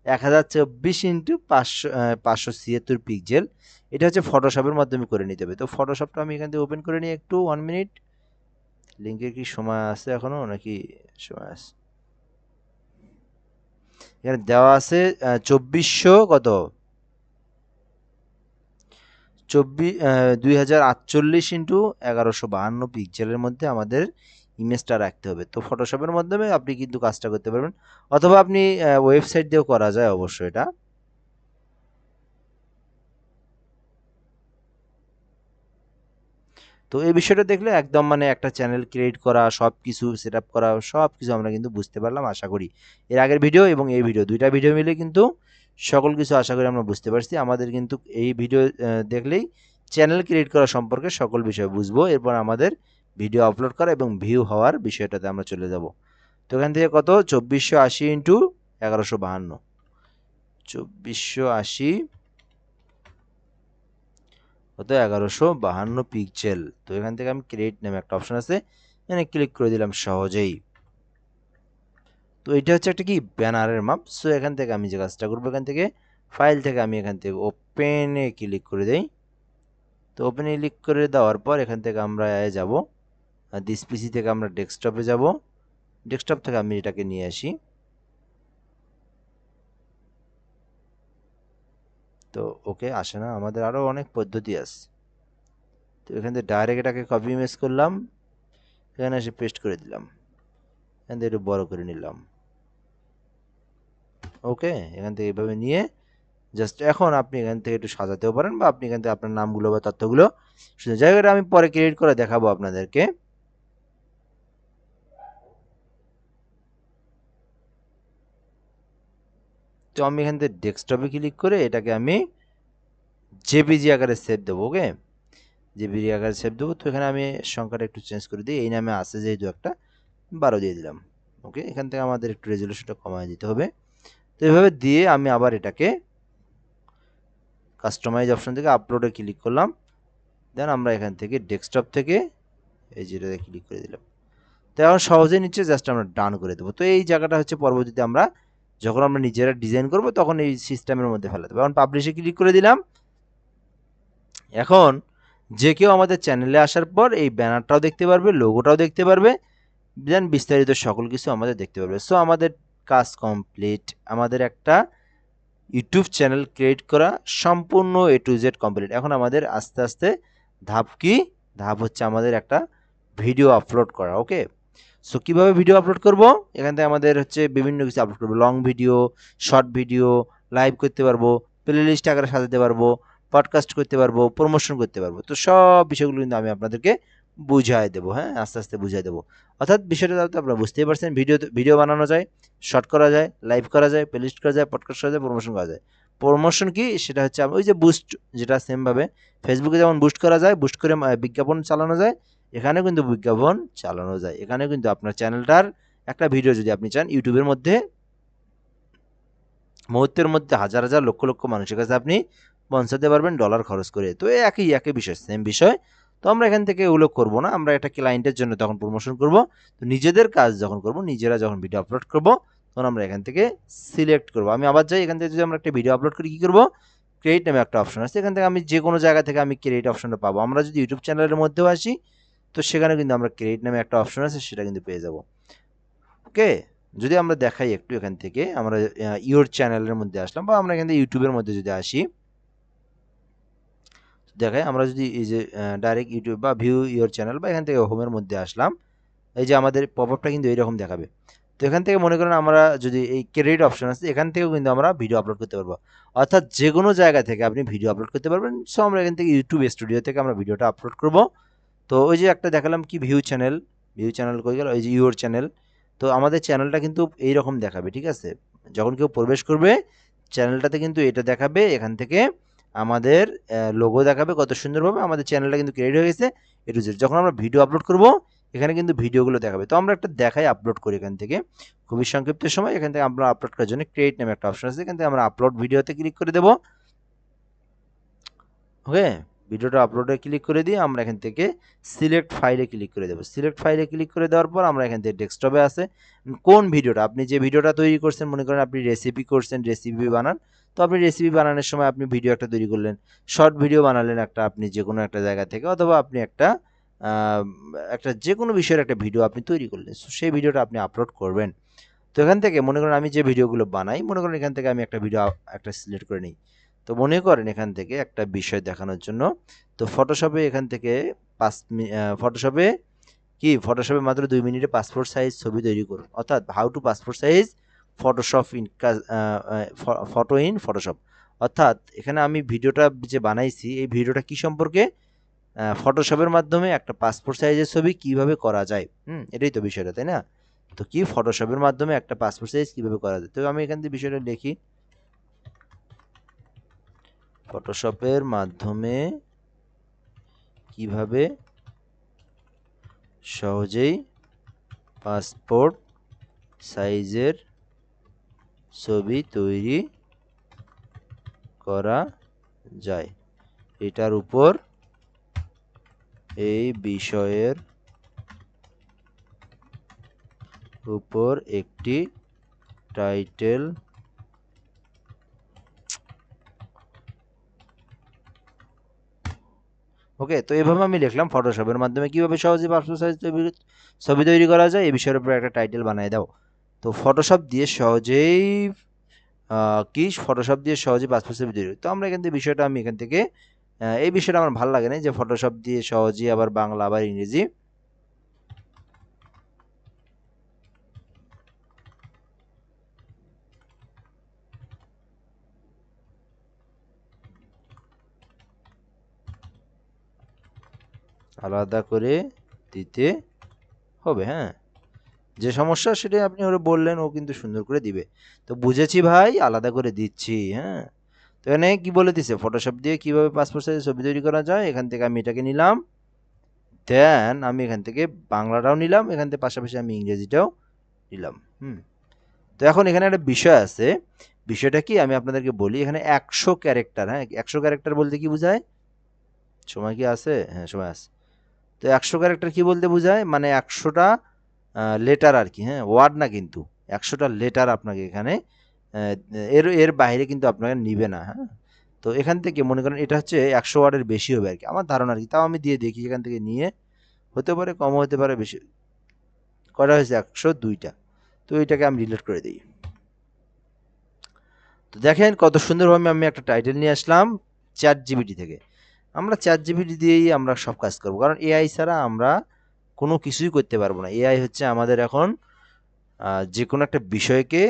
1024x576 পিক্সেল, এটা হচ্ছে ফটোশপের মাধ্যমে করে নিতে হবে। তো ফটোশপটা আমি এখান থেকে ওপেন করে নিই একটু 1 মিনিট। লিঙ্কের কি সময় আছে এখনো নাকি সময় আছে? এখানে দেওয়া আছে 2400 কত 2048 x 1152 পিক্সেলের মধ্যে আমাদের ইমেজটা রাখতে হবে। তো ফটোশপের মাধ্যমে আপনি কিন্তু কাজটা করতে পারবেন, অথবা আপনি ওয়েবসাইট দিয়েও করা যায় অবশ্য এটা। তো এই বিষয়টা দেখলে একদম মানে একটা চ্যানেল ক্রিয়েট করা, সব কিছু সেট আপ করা, সব কিছু আমরা কিন্তু বুঝতে পারলাম আশা করি। এর আগের ভিডিও এবং এই ভিডিও, দুইটা ভিডিও মিলে কিন্তু সকল কিছু আশা করি আমরা বুঝতে পারছি। আমাদের কিন্তু এই ভিডিও দেখলেই চ্যানেল ক্রিয়েট করা সম্পর্কে সকল বিষয় বুঝবো। এরপর আমাদের ভিডিও আপলোড করা এবং ভিউ হওয়ার বিষয়টাতে আমরা চলে যাব। তো এখান থেকে কত 2480 ইন্টু 1152, 2480 কত 1152 পিক্সেল। তো এখান থেকে আমি ক্রিয়েট নামে একটা অপশন আছে, এখানে ক্লিক করে দিলাম সহজেই। তো এটা হচ্ছে একটা কি ব্যানারের মাপ। সো এখান থেকে আমি যে কাজটা করবো, এখান থেকে ফাইল থেকে আমি এখান থেকে ওপেনে ক্লিক করে দেই। তো ওপেনে ক্লিক করে দেওয়ার পর এখান থেকে আমরা যাব দিস পিসি থেকে আমরা ডেস্কটপে যাব। ডেস্কটপ থেকে আমি এটাকে নিয়ে আসি। তো ওকে আসে না, আমাদের আরও অনেক পদ্ধতি আছে। তো এখান থেকে ডাইরেক্ট এটাকে কপি ইমেজ করলাম, এখানে এসে পেস্ট করে দিলাম, এখান থেকে একটু বড় করে নিলাম। ওকে, এখান থেকে এভাবে নিয়ে জাস্ট এখন আপনি এখান থেকে একটু সাজাতেও পারেন, বা আপনি এখান থেকে আপনার নামগুলো বা তথ্যগুলো জায়গাটা আমি পরে ক্রিয়েট করে দেখাবো আপনাদেরকে। তো আমি এখান থেকে ডেস্কটপে ক্লিক করে এটাকে আমি জেপিজি আকারে সেভ দেবো। ওকে, জেপিজি আকারে সেভ দেবো। তো এখানে আমি সংখ্যাটা একটু চেঞ্জ করে দিই, এই নামে আছে যেহেতু একটা 12 দিয়ে দিলাম। ওকে, এখান থেকে আমাদের একটু রেজলিউশনটা কমায় দিতে হবে। তো এভাবে দিয়ে আমি আবার এটাকে কাস্টমাইজ অপশন থেকে আপলোডে ক্লিক করলাম, দেন আমরা এখান থেকে ডেস্কটপ থেকে এই যেটাতে ক্লিক করে দিলাম। তো এখন সহজে নিচ্ছে, জাস্ট আমরা ডান করে দেবো। তো এই জায়গাটা হচ্ছে পরবর্তীতে আমরা যখন আমরা নিজেরা ডিজাইন করব তখন এই সিস্টেমের মধ্যে ফেলে দেবো। এখন পাবলিশে ক্লিক করে দিলাম। এখন যে কেউ আমাদের চ্যানেলে আসার পর এই ব্যানারটাও দেখতে পারবে, লোগোটাও দেখতে পারবে, দেন বিস্তারিত সকল কিছু আমাদের দেখতে পারবে। সো আমাদের কাজ কমপ্লিট, আমাদের একটা ইউটিউব চ্যানেল ক্রিয়েট করা সম্পূর্ণ A to Z কমপ্লিট। এখন আমাদের আস্তে আস্তে ধাপ কি ধাপ হচ্ছে আমাদের একটা ভিডিও আপলোড করা। ওকে, সো কীভাবে ভিডিও আপলোড করব, এখান থেকে আমাদের হচ্ছে বিভিন্ন কিছু আপলোড করবো, long video, short video, live করতে পারবো, প্লে লিস্ট আকারে সাজাতে পারবো, পডকাস্ট করতে পারবো, প্রমোশন করতে পারবো। তো সব বিষয়গুলো কিন্তু আমি আপনাদেরকে বুঝাই দেবো। হ্যাঁ, আস্তে আস্তে বুঝাই দেবো। অর্থাৎ বিষয়টা তো আপনারা বুঝতেই পারছেন, ভিডিও বানানো যায়, শর্ট করা যায়, লাইভ করা যায়, প্লে লিস্ট করা যায়, পডকাস্ট করা যায়, প্রমোশন করা যায়। প্রমোশন কি সেটা হচ্ছে ওই যে বুস্ট, যেটা সেমভাবে ফেসবুকে যেমন বুস্ট করা যায়, বুস্ট করে বিজ্ঞাপন চালানো যায়, এখানেও কিন্তু বিজ্ঞাপন চালানো যায়। এখানেও কিন্তু আপনার চ্যানেলটার একটা ভিডিও যদি আপনি চান ইউটিউবের মধ্যে মুহূর্তের মধ্যে হাজার হাজার লক্ষ লক্ষ মানুষের কাছে আপনি পৌঁছাতে পারবেন ডলার খরচ করে। তো একই বিষয়, সেম বিষয়। তো আমরা এখান থেকে ওগুলো করবো না, আমরা একটা ক্লায়েন্টের জন্য তখন প্রমোশন করব। তো নিজেদের কাজ যখন করব, নিজেরা যখন ভিডিও আপলোড করব, তখন আমরা এখান থেকে সিলেক্ট করব। আমি আবার যাই, এখান থেকে যদি আমরা একটা ভিডিও আপলোড করি কী করবো, ক্রিয়েট নামে একটা অপশন আছে, এখান থেকে আমি যে কোনো জায়গা থেকে আমি ক্রিয়েট অপশনটা পাবো। আমরা যদি ইউটিউব চ্যানেলের মধ্যেও আসি, তো সেখানে কিন্তু আমরা ক্রিয়েট নামে একটা অপশন আছে, সেটা কিন্তু পেয়ে যাব। ওকে, যদি আমরা দেখাই একটু, এখান থেকে আমরা ইওর চ্যানেলের মধ্যে আসলাম, বা আমরা এখান থেকে ইউটিউবের মধ্যে যদি আসি, দেখাই আমরা যদি এই যে ডাইরেক্ট ইউটিউব বা ভিউ ইওর চ্যানেল, বা এখান থেকে হোমের মধ্যে আসলাম, এই যে আমাদের পপআপটা কিন্তু এইরকম দেখাবে। তো এখান থেকে মনে করেন আমরা যদি এই ক্রিয়েট অপশন আছে, এখান থেকেও কিন্তু আমরা ভিডিও আপলোড করতে পারবো। অর্থাৎ যে কোনো জায়গা থেকে আপনি ভিডিও আপলোড করতে পারবেন। সো আমরা এখান থেকে ইউটিউব স্টুডিও থেকে আমরা ভিডিওটা আপলোড করব। তো ওই যে একটা দেখালাম কি ভিউ চ্যানেল কই গেল, এই যে ইওর চ্যানেল। তো আমাদের চ্যানেলটা কিন্তু এইরকম দেখাবে, ঠিক আছে? যখন কেউ প্রবেশ করবে চ্যানেলটাতে কিন্তু এটা দেখাবে, এখান থেকে আমাদের লোগো দেখাবে কত সুন্দরভাবে, আমাদের চ্যানেলটা কিন্তু ক্রিয়েট হয়ে গেছে A to Z। যখন আমরা ভিডিও আপলোড করব, এখানে কিন্তু ভিডিওগুলো দেখাবে। তো আমরা একটা দেখাই আপলোড করি এখান থেকে, খুবই সংক্ষিপ্ত সময়। এখান থেকে আমরা আপলোড করার জন্য ক্রিয়েট নামে একটা অপশন আছে, এখান থেকে আমরা আপলোড ভিডিওতে ক্লিক করে দেবো। ওকে, ভিডিওটা আপলোডে ক্লিক করে দিয়ে আমরা এখান থেকে সিলেক্ট ফাইলে ক্লিক করে দেবো। সিলেক্ট ফাইলে ক্লিক করে দেওয়ার পর আমরা এখান থেকে ডেস্কটপে আছে কোন ভিডিওটা আপনি যে ভিডিওটা তৈরি করছেন, মনে করেন আপনি রেসিপি করছেন, রেসিপি বানান, তো আপনি রেসিপি বানানোর সময় আপনি ভিডিও একটা তৈরি করলেন, শর্ট ভিডিও বানালেন একটা আপনি যে কোনো একটা জায়গা থেকে, অথবা আপনি একটা একটা যে কোনো বিষয়ের একটা ভিডিও আপনি তৈরি করলেন, সেই ভিডিওটা আপনি আপলোড করবেন। তো এখান থেকে মনে করেন আমি যে ভিডিওগুলো বানাই, মনে করেন এখান থেকে আমি একটা ভিডিও একটা সিলেক্ট করে নিই। তো মনে করেন এখান থেকে একটা বিষয় দেখানোর জন্য, তো ফটোশপে এখান থেকে ফটোশপে মাত্র 2 মিনিটে পাসপোর্ট সাইজ ছবি তৈরি করুন, অর্থাৎ how to passport size photo in Photoshop. অর্থাৎ এখানে আমি ভিডিওটা যে বানাইছি এই ভিডিওটা কি সম্পর্কে, ফটোশপের মাধ্যমে একটা পাসপোর্ট সাইজের ছবি কিভাবে করা যায়। এটাই তো বিষয়টা, তাই না? তো কি ফটোশপের মাধ্যমে একটা পাসপোর্ট সাইজ কিভাবে করা যায়, তো আমি এখান থেকে বিষয়টা লিখি, ফটোশপের মাধ্যমে কিভাবে সহজেই পাসপোর্ট সাইজের ছবি তৈরি করা যায়, এটার উপর এই বিষয়ের উপর একটি টাইটেল ওকে। তো এভাবে আমি লিখলাম ফটোশপের মাধ্যমে কিভাবে সহজে পাসপোর্ট সাইজ ছবি তৈরি করা যায় এই বিষয়ের উপর একটা টাইটেল বানিয়ে দাও। তো ফটোশপ দিয়ে সহজেই পাসপোর্ট ছবি তৈরি, তো আমরা এখান থেকে বিষয়টা আমি এখান থেকে এই বিষয়টা আমার ভালো লাগে না যে ফটোশপ দিয়ে সহজেই আবার বাংলা আবার ইংরেজি, আলাদা করে দিতে হবে। হ্যাঁ, যে সমস্যা সেটাই আপনি ওরা বললেন, ও কিন্তু সুন্দর করে দিবে। তো বুঝেছি ভাই, আলাদা করে দিচ্ছি। হ্যাঁ, তো এখানে কি বলে দিছে, ফটোশপ দিয়ে কিভাবে পাসপোর্ট সাইজের ছবি তৈরি করা যায়, এখান থেকে আমি এটাকে নিলাম, দেন আমি এখান থেকে বাংলাটাও নিলাম, এখান থেকে পাশাপাশি আমি ইংরেজিটাও নিলাম। তো এখন এখানে একটা বিষয় আছে, বিষয়টা কি আমি আপনাদেরকে বলি, এখানে 100 ক্যারেক্টার, হ্যাঁ 100 ক্যারেক্টার বলতে কি বোঝায়, সময় কি আছে, হ্যাঁ সময় আছে। তো 100 ক্যারেক্টার কি বলতে বোঝায়, মানে 100টা লেটার আর কি, হ্যাঁ ওয়ার্ড না, কিন্তু 100টা লেটার আপনাকে এখানে এর এর বাইরে কিন্তু আপনাকে নিবে না। হ্যাঁ, তো এখান থেকে মনে করেন এটা হচ্ছে 100 ওয়ার্ডের বেশি হবে আর কি, আমার ধারণা আর কি, তাও আমি দিয়ে দেখি এখান থেকে নিয়ে, হতে পারে কম হতে পারে বেশি, করা হয়েছে 102টা। তো এইটাকে আমি ডিলিট করে দিই। তো দেখেন কত সুন্দরভাবে আমি একটা টাইটেল নিয়ে আসলাম চ্যাট জিপিটি থেকে। আমরা চ্যাট জিপিটি দিয়েই আমরা সব কাজ করবো, কারণ এআই ছাড়া আমরা কোনো কিছুই করতে পারবো না। এআই হচ্ছে আমাদের এখন যে কোনো একটা বিষয়কে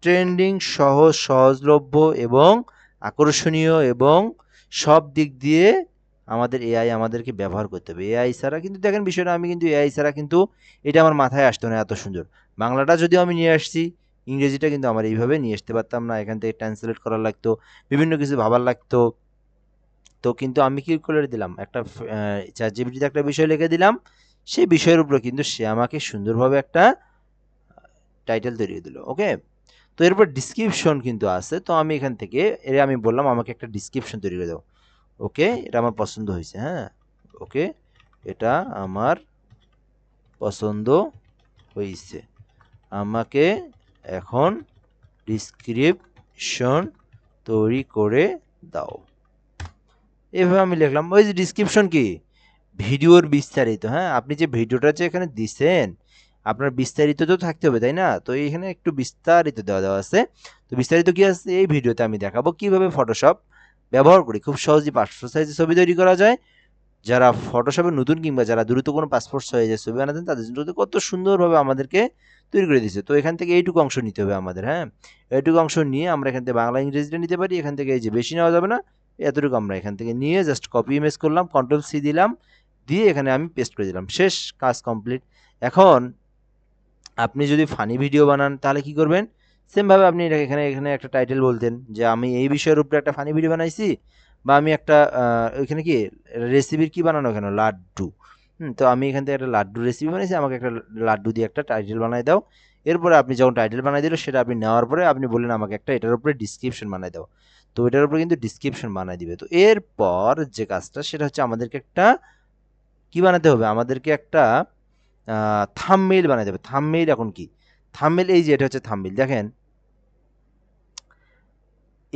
ট্রেন্ডিং, সহজ, সহজলভ্য এবং আকর্ষণীয় এবং সব দিক দিয়ে আমাদের এআই আমাদেরকে ব্যবহার করতে হবে। এআই ছাড়া কিন্তু দেখেন বিষয়টা, আমি কিন্তু এআই ছাড়া কিন্তু এটা আমার মাথায় আসতো না এত সুন্দর। বাংলাটা যদিও আমি নিয়ে আসছি, ইংরেজিটা কিন্তু আমার এইভাবে নিয়ে আসতে পারতাম না, এখান থেকে ট্রান্সলেট করার লাগতো, বিভিন্ন কিছু ভাবার লাগতো। তো কিন্তু আমি কি করে দিলাম, একটা চ্যাট জিপিটিতে একটা বিষয় লিখে দিলাম, সেই বিষয়ের উপরে কিন্তু সে আমাকে সুন্দরভাবে একটা টাইটেল তৈরি দিল। ওকে, তো এরপর ডিসক্রিপশন কিন্তু আছে, তো আমি এখান থেকে আমি বললাম আমাকে একটা ডিসক্রিপশন তৈরি করে দাও। ওকে, এটা আমার পছন্দ হয়েছে। হ্যাঁ, ওকে, এটা আমার পছন্দ হয়েছে, আমাকে এখন ডিসক্রিপশন তৈরি করে দাও। এভাবে আমি লিখলাম। ওই যে ডিসক্রিপশন কি, ভিডিওর বিস্তারিত। হ্যাঁ, আপনি যে ভিডিওটা যে এখানে দিছেন আপনার বিস্তারিত তো থাকতে হবে, তাই না? তো এখানে একটু বিস্তারিত দেওয়া আছে। তো বিস্তারিত কি আছে এই ভিডিওতে আমি দেখাবো কিভাবে ফটোশপ ব্যবহার করি খুব সহজেই পাসপোর্ট সাইজের ছবি তৈরি করা যায়। যারা ফটোশপে নতুন কিংবা যারা দ্রুত কোনো পাসপোর্ট সাইজের ছবি বানাতেন তাদের জন্য কত সুন্দরভাবে আমাদেরকে তৈরি করে দিচ্ছে। তো এখান থেকে এইটুকু অংশ নিতে হবে আমাদের। হ্যাঁ, এইটুকু অংশ নিয়ে আমরা এখান থেকে বাংলা ইংরেজিটা নিতে পারি, এখান থেকে এই যে বেশি নেওয়া যাবে না, এতটুকু আমরা এখান থেকে নিয়ে জাস্ট কপি ইমেজ করলাম, কন্ট্রোল সি দিলাম, দিয়ে এখানে আমি পেস্ট করে দিলাম, শেষ, কাজ কমপ্লিট। এখন আপনি যদি ফানি ভিডিও বানান তাহলে কি করবেন, সেমভাবে আপনি এখানে এখানে একটা টাইটেল বলতেন যে আমি এই বিষয়ের উপরে একটা ফানি ভিডিও বানাইছি, বা আমি একটা এখানে কি রেসিপির কি বানানো, এখানে লাড্ডু। তো আমি এখান থেকে একটা লাড্ডু রেসিপি বানাইছি, আমাকে একটা লাড্ডু দিয়ে একটা টাইটেল বানাই দাও। এরপরে আপনি যখন টাইটেল বানাই দিল সেটা আপনি নেওয়ার পরে আপনি বললেন আমাকে একটা এটার উপরে ডিসক্রিপশন বানাই দাও। তো এটার উপরে কিন্তু ডিসক্রিপশন বানায় দিবে। তো এরপর যে কাজটা সেটা হচ্ছে আমাদেরকে একটা কি বানাতে হবে, আমাদেরকে একটা থাম্বনেইল বানাতে হবে। থাম্বনেইল এখন কি, থাম্বনেইল এই যে এটা হচ্ছে থাম্বনেইল। দেখেন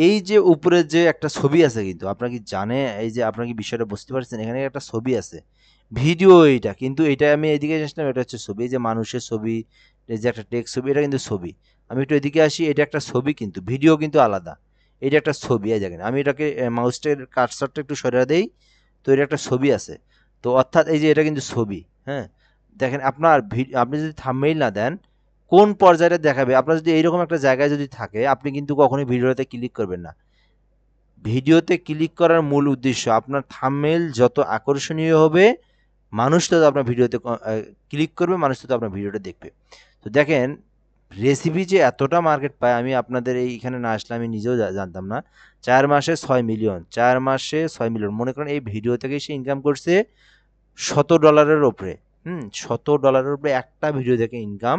এই যে উপরে যে একটা ছবি আছে, কিন্তু আপনারা কি জানে, এই যে আপনারা কি বিষয়টা বুঝতে পারছেন, এখানে একটা ছবি আছে, ভিডিও এইটা, কিন্তু এটা আমি এদিকে আসলাম, এটা হচ্ছে ছবি, এই যে মানুষের ছবি, এই যে একটা টেক্সট ছবি, এটা কিন্তু ছবি। আমি একটু এদিকে আসি, এটা একটা ছবি, কিন্তু ভিডিও কিন্তু আলাদা। এটা একটা ছবি, এই দেখেন আমি এটাকে মাউসটার কার্সারটা একটু সরিয়ে দেই, তো এটা একটা ছবি আছে। তো অর্থাৎ এই যে এটা কিন্তু ছবি, হ্যাঁ। দেখেন আপনার আপনি যদি থাম্বনেইল না দেন কোন পর্যায়ে দেখাবে, আপনার যদি এইরকম একটা জায়গায় যদি থাকে, আপনি কিন্তু কখনোই ভিডিওতে ক্লিক করবেন না। ভিডিওতে ক্লিক করার মূল উদ্দেশ্য আপনার থাম্বনেইল যত আকর্ষণীয় হবে, মানুষ তত আপনার ভিডিওতে ক্লিক করবে, মানুষ তত আপনার ভিডিওটা দেখবে। তো দেখেন রেসিপি যে এতটা মার্কেট পায়, আমি আপনাদের এইখানে না আসলে আমি নিজেও জানতাম না। 4 মাসে 6 মিলিয়ন, 4 মাসে 6 মিলিয়ন, মনে করেন এই ভিডিও থেকে সে ইনকাম করছে $100 উপরে। $100 উপরে একটা ভিডিও দেখে ইনকাম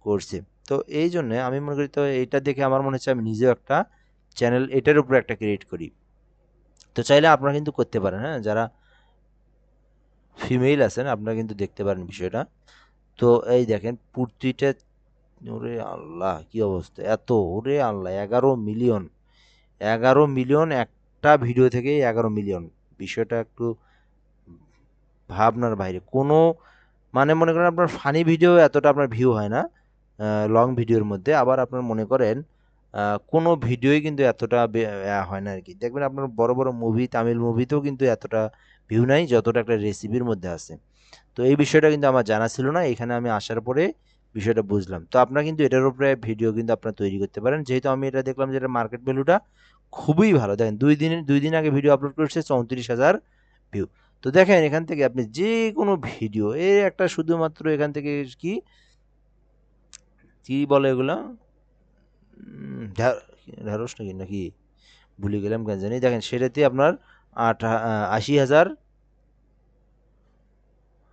করছে। তো এই জন্য আমি মনে করি, তো এইটা দেখে আমার মনে হচ্ছে আমি নিজেও একটা চ্যানেল এটার উপরে একটা ক্রিয়েট করি। তো চাইলে আপনারা কিন্তু করতে পারেন, হ্যাঁ, যারা ফিমেল আছেন আপনারা কিন্তু দেখতে পারেন বিষয়টা। তো এই দেখেন প্রতিটা, ওরে আল্লাহ কি অবস্থা, এত, ওরে আল্লাহ 11 মিলিয়ন, 11 মিলিয়ন একটা ভিডিও থেকে, 11 মিলিয়ন, বিষয়টা একটু ভাবনার বাইরে। কোনো মানে মনে করেন আপনার ফানি ভিডিও এতটা আপনার ভিউ হয় না লং ভিডিওর মধ্যে, আবার আপনার মনে করেন কোনো ভিডিওই কিন্তু এতটা হয় না আর কি। দেখবেন আপনার বড় বড় মুভি, তামিল মুভিতেও কিন্তু এতটা ভিউ নাই যতটা একটা রেসিপির মধ্যে আছে। তো এই বিষয়টা কিন্তু আমার জানা ছিল না, এখানে আমি আসার পরে বিষয়টা বুঝলাম। তো আপনারা কিন্তু এটার উপরে ভিডিও কিন্তু আপনারা তৈরি করতে পারেন, যেহেতু আমি এটা দেখলাম যে এটা মার্কেট ভ্যালুটা খুবই ভালো। দেখেন 2 দিন আগে ভিডিও আপলোড করছে 34,000 ভিউ। তো দেখেন এখান থেকে আপনি যে কোনো ভিডিও, এর একটা শুধুমাত্র এখান থেকে কি কি বলে এগুলা, ঢ্যাঁড়স নাকি নাকি ভুলে গেলাম কেন জানি। দেখেন সেটাতে আপনার 80,000,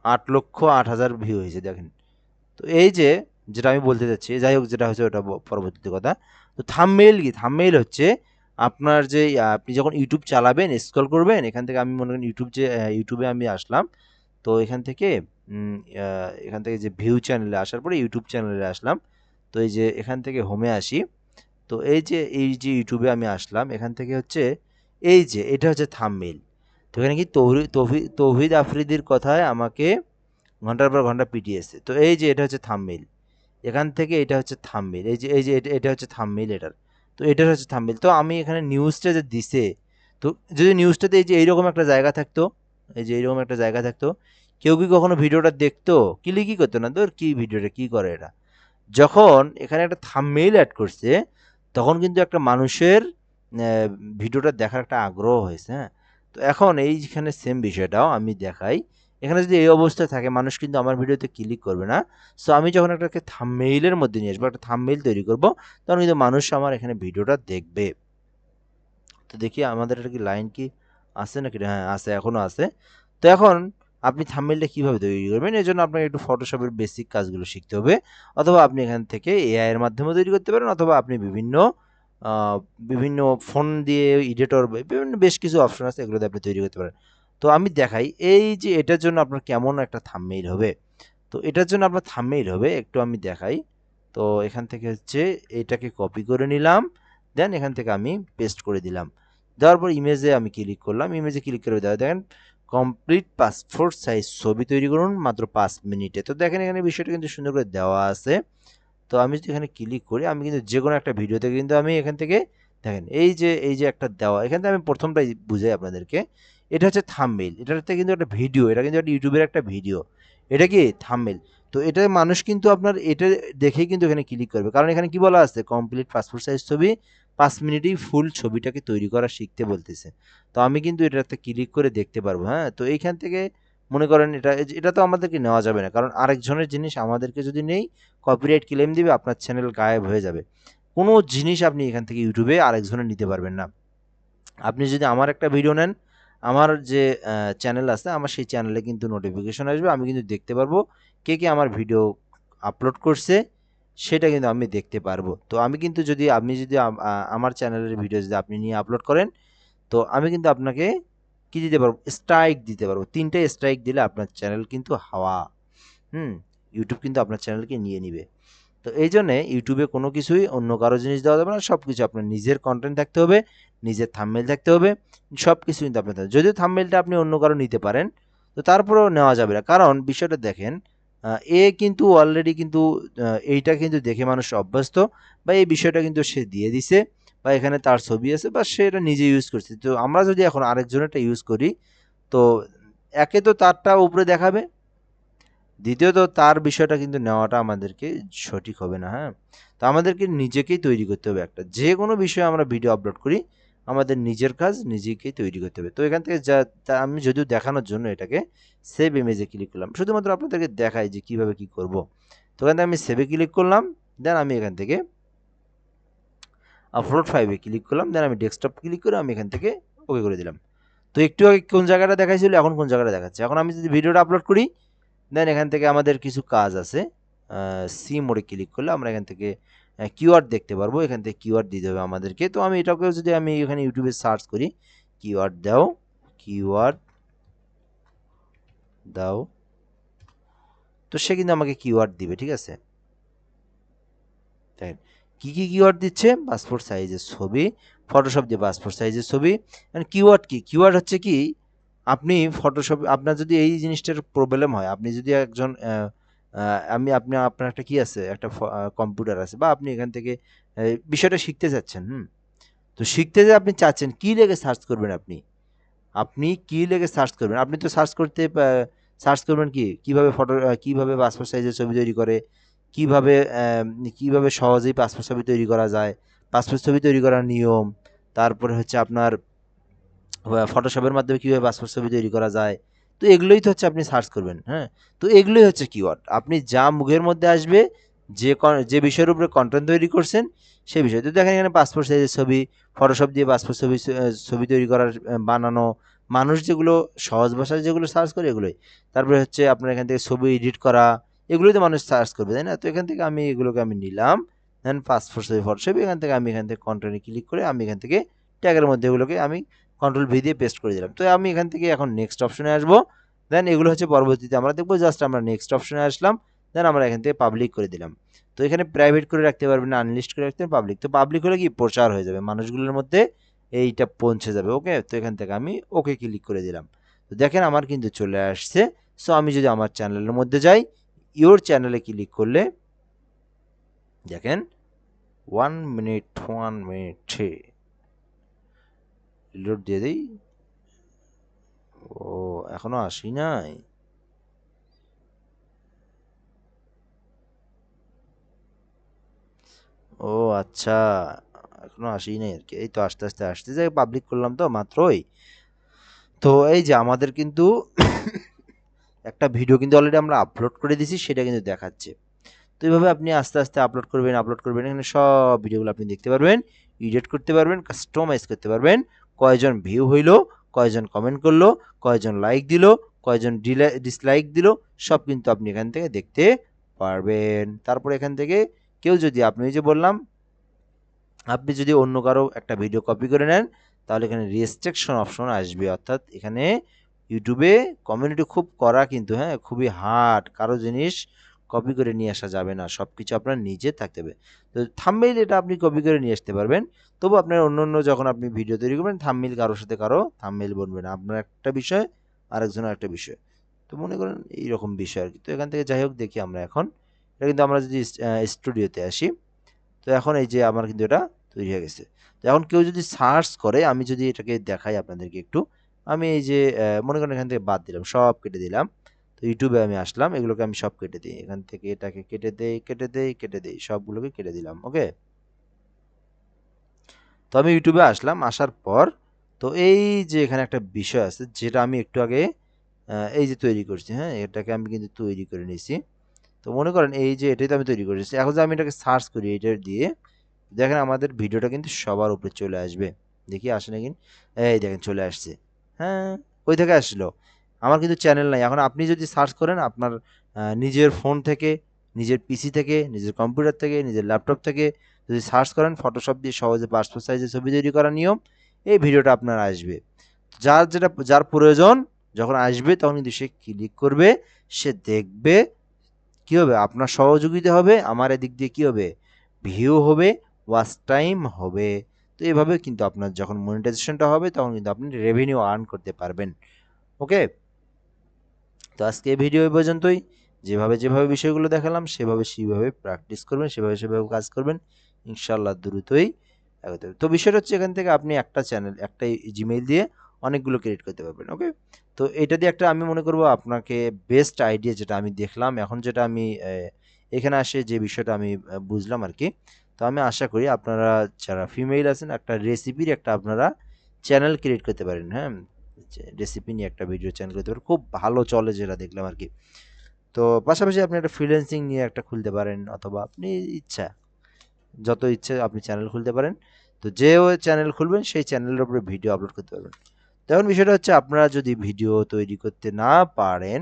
8,08,000 ভিউ হয়েছে দেখেন। তো এই যে যেটা আমি বলতে চাচ্ছি, যাই হোক যেটা হচ্ছে ওটা পরবর্তী কথা। তো থাম্বনেইল কি, থাম্বনেইল হচ্ছে আপনার যে আপনি যখন ইউটিউব চালাবেন, স্ক্রল করবেন, এখান থেকে আমি মনে করেন ইউটিউব যে ইউটিউবে আমি আসলাম, তো এখান থেকে এখান থেকে যে ভিউ চ্যানেলে আসার পরে ইউটিউব চ্যানেলে আসলাম। তো এই যে এখান থেকে হোমে আসি, তো এই যে ইউটিউবে আমি আসলাম, এখান থেকে হচ্ছে এই যে এটা হচ্ছে থাম্বনেইল। তো এখানে কি তৌহিদ আফ্রিদির কথায় আমাকে ঘন্টার পর ঘন্টা পিটিয়েছে। তো এই যে এটা হচ্ছে থাম্বনেইল, এখান থেকে এটা হচ্ছে থাম্বনেইল, এই যে এটা হচ্ছে থাম্বনেইল এটার। তো এটা হচ্ছে থাম্বনেইল। তো আমি এখানে নিউজটা যে দিছে, তো যদি নিউজটাতে এই যে এইরকম একটা জায়গা থাকতো, এই যে এইরকম একটা জায়গা থাকতো, কেউ কি কখনো ভিডিওটা দেখতো, ক্লিকই করতো না, তোর কি ভিডিওটা কি করে এরা। যখন এখানে একটা থাম্বনেইল অ্যাড করছে, তখন কিন্তু একটা মানুষের ভিডিওটা দেখার একটা আগ্রহ হয়েছে, হ্যাঁ। তো এখন এইখানে সেম বিষয়টাও আমি দেখাই, এখানে যদি এই অবস্থায় থাকে মানুষ কিন্তু আমার ভিডিওতে ক্লিক করবে না। সো আমি যখন একটাকে থাম্বনেইলের মধ্যে নিয়ে আসবো, একটা থাম্বনেইল তৈরি করব, তখন কিন্তু মানুষ আমার এখানে ভিডিওটা দেখবে। তো দেখি আমাদের এটা কি লাইন কি আছে নাকি, হ্যাঁ আছে, এখনো আছে। তো এখন আপনি থাম্বনেইলটা কিভাবে তৈরি করবেন, এর জন্য আপনাকে একটু ফটোশপের বেসিক কাজগুলো শিখতে হবে, অথবা আপনি এখান থেকে এআই এর মাধ্যমে তৈরি করতে পারেন, অথবা আপনি আহ, বিভিন্ন ফোন দিয়ে এডিটর, বিভিন্ন বেশ কিছু অপশন আছে, এগুলো দিয়ে আপনি তৈরি করতে পারেন। তো আমি দেখাই এই যে এটার জন্য আপনার কেমন একটা থাম্বনেইল হবে। তো এটার জন্য আপনার থাম্বনেইল হবে, একটু আমি দেখাই। তো এখান থেকে হচ্ছে এটাকে কপি করে নিলাম, দেন এখান থেকে আমি পেস্ট করে দিলাম। দেওয়ার পর ইমেজে আমি ক্লিক করলাম, ইমেজে ক্লিক করে দেওয়া, দেখেন কমপ্লিট পাসপোর্ট সাইজ ছবি তৈরি করুন মাত্র 5 মিনিটে। তো দেখেন এখানে বিষয়টা কিন্তু সুন্দর করে দেওয়া আছে। তো আমি যদি এখানে ক্লিক করি, আমি কিন্তু যে কোনো একটা ভিডিও থেকে কিন্তু আমি এখান থেকে দেখেন এই যে একটা দেওয়া, এখান থেকে আমি প্রথমটাই বুঝাই আপনাদেরকে, এটা হচ্ছে থাম্বনেইল, এটাতে কিন্তু একটা ভিডিও, এটা কিন্তু একটা ইউটিউবের একটা ভিডিও, এটা কি থাম্বনেইল। তো এটা মানুষ কিন্তু আপনার এটা দেখেই কিন্তু এখানে ক্লিক করবে, কারণ এখানে কি বলা আছে, কমপ্লিট পাসপোর্ট সাইজ ছবি 5 মিনিটেই ফুল ছবিটাকে তৈরি করা শিখতে বলতেছে। তো আমি কিন্তু এটাতে ক্লিক করে দেখতে পারবো, হ্যাঁ। তো এইখান থেকে মনে করেন এটা তো আমাদেরকে নেওয়া যাবে না, কারণ আরেকজনের জিনিস আমাদেরকে যদি নেই, কপিরাইট ক্লেম দিবে, আপনার চ্যানেল গায়েব হয়ে যাবে। কোনো জিনিস আপনি এখান থেকে ইউটিউবে আরেকজনের নিতে পারবেন না। আপনি যদি আমার একটা ভিডিও নেন, আমার যে চ্যানেল আছে, আমার সেই চ্যানেলে কিন্তু নোটিফিকেশন আসবে, আমি কিন্তু দেখতে পারবো কে কে আমার ভিডিও আপলোড করছে, সেটা কিন্তু আমি দেখতে পারবো। তো আমি কিন্তু যদি আমার চ্যানেলের ভিডিও যদি আপনি নিয়ে আপলোড করেন, তো আমি কিন্তু আপনাকে কি দিতে পারবো, স্ট্রাইক দিতে পারবো। 3টে স্ট্রাইক দিলে আপনার চ্যানেল কিন্তু হাওয়া। ইউটিউব কিন্তু আপনার চ্যানেলকে নিয়ে নিবে। তো এই জন্যে ইউটিউবে কোনো কিছুই অন্য কারো জিনিস দেওয়া যাবে না, সব কিছু আপনার নিজের কন্টেন্ট থাকতে হবে, নিজের থাম্বনেল থাকতে হবে, সব কিছু কিন্তু আপনার থাকবে। যদিও থাম্বনেলটা আপনি অন্য কারো নিতে পারেন, তো তারপরেও নেওয়া যাবে না, কারণ বিষয়টা দেখেন, এ কিন্তু অলরেডি কিন্তু এইটা কিন্তু দেখে মানুষ অভ্যস্ত, বা এই বিষয়টা কিন্তু সে দিয়ে দিছে, বা এখানে তার ছবি আছে, বা সে এটা নিজে ইউজ করছে। তো আমরা যদি এখন আরেকজনেরটা ইউজ করি, তো একে তো তারটা উপরে দেখাবে, দ্বিতীয়ত তার বিষয়টা কিন্তু নেওয়াটা আমাদেরকে সঠিক হবে না। হ্যাঁ, তো আমাদেরকে নিজেকেই তৈরি করতে হবে। একটা যে কোনো বিষয়ে আমরা ভিডিও আপলোড করি, আমাদের নিজের কাজ নিজেকেই তৈরি করতে হবে। তো এখান থেকে আমি যদিও দেখানোর জন্য এটাকে সেভ ইমেজে ক্লিক করলাম, শুধুমাত্র আপনাদেরকে দেখাই যে কিভাবে কি করব। তো এখান থেকে আমি সেভে ক্লিক করলাম, দেন আমি এখান থেকে আপলোড ফাইলে ক্লিক করলাম, দেন আমি ডেস্কটপ ক্লিক করে আমি এখান থেকে ওকে করে দিলাম। তো একটু আগে কোন জায়গাটা দেখাইছিল, এখন কোন জায়গাটা দেখাচ্ছে। এখন আমি যদি ভিডিওটা আপলোড করি, দেন এখান থেকে আমাদের কিছু কাজ আছে। সি মোডে ক্লিক করলে আমরা এখান থেকে কিওয়ার্ড দেখতে পারবো, এখান থেকে কিওয়ার্ড দিতে হবে আমাদেরকে। তো আমি এটাকেও যদি আমি এখানে ইউটিউবে সার্চ করি, কিওয়ার্ড দাও, কিওয়ার্ড দাও, তো সে কিন্তু আমাকে কিওয়ার্ড দিবে, ঠিক আছে। দেখেন কি কি কিওয়ার্ড দিচ্ছে, পাসপোর্ট সাইজের ছবি, ফটোশপ দিয়ে পাসপোর্ট সাইজের ছবি। কিওয়ার্ড কি, কিওয়ার্ড হচ্ছে কি, আপনি ফটোশপ, আপনার যদি এই জিনিসটার প্রবলেম হয়, আপনি যদি একজন আপনার একটা কি আছে, একটা কম্পিউটার আছে, বা আপনি এখান থেকে বিষয়টা শিখতে চাচ্ছেন, তো শিখতে যে আপনি চাচ্ছেন, কি লেগে সার্চ করবেন, আপনি কি লেগে সার্চ করবেন, আপনি তো সার্চ করবেন কি, কিভাবে পাসপোর্ট সাইজের ছবি তৈরি করে, কিভাবে কিভাবে সহজেই পাসপোর্ট ছবি তৈরি করা যায়, পাসপোর্ট ছবি তৈরি করার নিয়ম, তারপরে হচ্ছে আপনার ফটোশপের মাধ্যমে কীভাবে পাসপোর্ট ছবি তৈরি করা যায়। তো এগুলোই তো হচ্ছে আপনি সার্চ করবেন। হ্যাঁ, তো এগুলোই হচ্ছে কিওয়ার্ড। আপনি যা মুখের মধ্যে আসবে, যে বিষয়ের উপরে কন্টেন্ট তৈরি করছেন, সেই বিষয়। তো দেখেন এখানে পাসপোর্ট সাইজের ছবি, ফটোশপ দিয়ে পাসপোর্ট ছবি তৈরি করার বানানো, মানুষ যেগুলো সহজ ভাষায় যেগুলো সার্চ করে এগুলোই। তারপরে হচ্ছে আপনার এখান থেকে ছবি এডিট করা, এগুলোই তো মানুষ সার্চ করবে, তাই না? তো এখান থেকে আমি এগুলোকে আমি নিলাম, দেন পাসপোর্ট ছবি, ফটোশপ, এখান থেকে কন্টেন্টে ক্লিক করে আমি এখান থেকে ট্যাগের মধ্যে এগুলোকে আমি কন্ট্রোল ভি দিয়ে পেস্ট করে দিলাম। তো আমি এখান থেকে এখন নেক্সট অপশনে আসবো, দেন এগুলো হচ্ছে পরবর্তীতে আমরা দেখবো। জাস্ট আমরা নেক্সট অপশনে আসলাম, দেন আমরা এখান থেকে পাবলিক করে দিলাম। তো এখানে প্রাইভেট করে রাখতে পারবেন, আনলিস্ট করে রাখতে পাবলিক। তো পাবলিক হলে কি প্রচার হয়ে যাবে, মানুষগুলোর মধ্যে এইটা পৌঁছে যাবে। ওকে, তো এখান থেকে আমি ওকে ক্লিক করে দিলাম। তো দেখেন আমার কিন্তু চলে আসছে। সো আমি যদি আমার চ্যানেলের মধ্যে যাই, ইওর চ্যানেলে ক্লিক করলে দেখেন 1 মিনিট রিলোড দিয়ে দিই। ও, এখনো আসি নাই। ও আচ্ছা, এখনো আসি নাই আর কি। এই তো আস্তে আস্তে আসতে যাই, পাবলিক করলাম তো মাত্রই। তো এই যে আমাদের কিন্তু একটা ভিডিও কিন্তু অলরেডি আমরা আপলোড করে দিছি, সেটা কিন্তু দেখাচ্ছে। তো এইভাবে আপনি আস্তে আস্তে আপলোড করবেন, এখানে সব ভিডিওগুলো আপনি দেখতে পারবেন, এডিট করতে পারবেন, কাস্টমাইজ করতে পারবেন, কয়জন ভিউ হইলো, কয়জন কমেন্ট করলো, কয়জন লাইক দিল, কয়জন ডিসলাইক দিল, সব কিন্তু আপনি এখান থেকে দেখতে পারবেন। তারপর এখান থেকে কেউ যদি, আপনি যে বললাম, আপনি যদি অন্য কারো একটা ভিডিও কপি করে নেন, তাহলে এখানে রেস্ট্রিকশন অপশন আসবে। অর্থাৎ এখানে ইউটিউবে কমিউনিটি খুব কড়া কিন্তু, হ্যাঁ, খুবই হার্ড। কারো জিনিস কপি করে নিয়ে আসা যাবে না, সব কিছু আপনার নিজে থাকতে হবে। তো থাম্বনেইল এটা আপনি কপি করে নিয়ে আসতে পারবেন, তবু আপনার অন্য যখন আপনি ভিডিও তৈরি করবেন, থাম্বনেইল কারোর সাথে কারো থাম্বনেইল বনবে না, আপনার একটা বিষয় আরেকজনের একটা বিষয়। তো মনে করেন এইরকম বিষয় আর কি। তো এখান থেকে যাই হোক, দেখি আমরা এখন এটা কিন্তু, আমরা যদি স্টুডিওতে আসি, তো এখন এই যে আমার কিন্তু এটা তৈরি হয়ে গেছে। তো এখন কেউ যদি সার্চ করে, আমি যদি এটাকে দেখাই আপনাদেরকে একটু, আমি এই যে মনে করেন এখান থেকে বাদ দিলাম, সব কেটে দিলাম। তো ইউটিউবে আমি আসলাম, এগুলোকে আমি সব কেটে দিই, এখান থেকে এটাকে কেটে দেই, সবগুলোকে কেটে দিলাম। ওকে, তো আমি ইউটিউবে আসলাম, আসার পর তো এই যে এখানে একটা বিষয় আছে, যেটা আমি একটু আগে এই যে তৈরি করছি, হ্যাঁ, এটাকে আমি কিন্তু তৈরি করে নিয়েছি। তো মনে করেন এই যে এটাই তো আমি তৈরি করেছি। এখন যে আমি এটাকে সার্চ করি এটা দিয়ে, দেখেন আমাদের ভিডিওটা কিন্তু সবার উপরে চলে আসবে। দেখি আসে নাকি, এই দেখেন চলে আসছে। হ্যাঁ, কই থেকে আসলো, আমার কিন্তু চ্যানেল নাই। এখন আপনি যদি সার্চ করেন আপনার নিজের ফোন থেকে, নিজের পিসি থেকে, নিজের কম্পিউটার থেকে, নিজের ল্যাপটপ থেকে যদি সার্চ করেন ফটোশপ দিয়ে সহজে পাসপোর্ট সাইজের ছবি তৈরি করার নিয়ম, এই ভিডিওটা আপনার আসবে। যার প্রয়োজন যখন আসবে তখন কিন্তু সে ক্লিক করবে, সে দেখবে, কি হবে আপনার সহযোগিতা হবে, আমার এদিক দিয়ে কি হবে ভিউ হবে, ওয়াচ টাইম হবে। তো এভাবে কিন্তু আপনার যখন মনিটাইজেশনটা হবে তখন কিন্তু আপনি রেভিনিউ আর্ন করতে পারবেন। ওকে, তো আজকে এই ভিডিও এই পর্যন্তই। যেভাবে বিষয়গুলো দেখালাম সেভাবে প্র্যাকটিস করবেন, সেভাবে কাজ করবেন, ইনশাল্লাহ দ্রুতই এগোতে হবে। তো বিষয়টা হচ্ছে এখান থেকে আপনি একটা চ্যানেল, একটা জিমেইল দিয়ে অনেকগুলো ক্রিয়েট করতে পারবেন। ওকে, তো এটা দিয়ে একটা আমি মনে করব আপনাকে বেস্ট আইডিয়া যেটা আমি দেখলাম এখন, যেটা আমি এখানে আসে যে বিষয়টা আমি বুঝলাম আর কি। তো আমি আশা করি আপনারা যারা ফিমেল আছেন একটা রেসিপির একটা আপনারা চ্যানেল ক্রিয়েট করতে পারেন। হ্যাঁ, রেসিপি নিয়ে একটা ভিডিও চ্যানেল করতে পারেন, খুব ভালো চলে যেটা দেখলাম আর কি। তো পাশাপাশি আপনি একটা ফ্রিল্যান্সিং নিয়ে একটা খুলতে পারেন, অথবা আপনি ইচ্ছা যত ইচ্ছে আপনি চ্যানেল খুলতে পারেন। তো যে চ্যানেল খুলবেন সেই চ্যানেলের উপরে ভিডিও আপলোড করতে পারবেন। তখন বিষয়টা হচ্ছে আপনারা যদি ভিডিও তৈরি করতে না পারেন,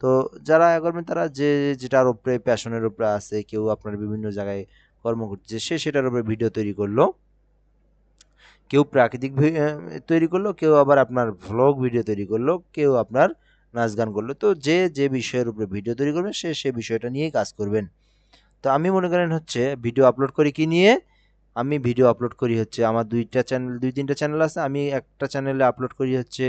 তো যারা করবেন তারা যেটার উপরে প্যাশনের উপরে আছে, কেউ আপনার বিভিন্ন জায়গায় কর্ম করছে সে সেটার উপরে ভিডিও তৈরি করলো, কেউ প্রাকৃতিক তৈরি করলো, কেউ আবার আপনার ভ্লগ ভিডিও তৈরি করলো, কেউ আপনার নাচ গান করলো। তো যে বিষয়ের উপরে ভিডিও তৈরি করবেন সে বিষয়টা নিয়েই কাজ করবেন। তো আমি মনে করেন হচ্ছে ভিডিও আপলোড করি কি নিয়ে, আমি ভিডিও আপলোড করি হচ্ছে আমার দুই তিনটা চ্যানেল আছে। আমি একটা চ্যানেলে আপলোড করি হচ্ছে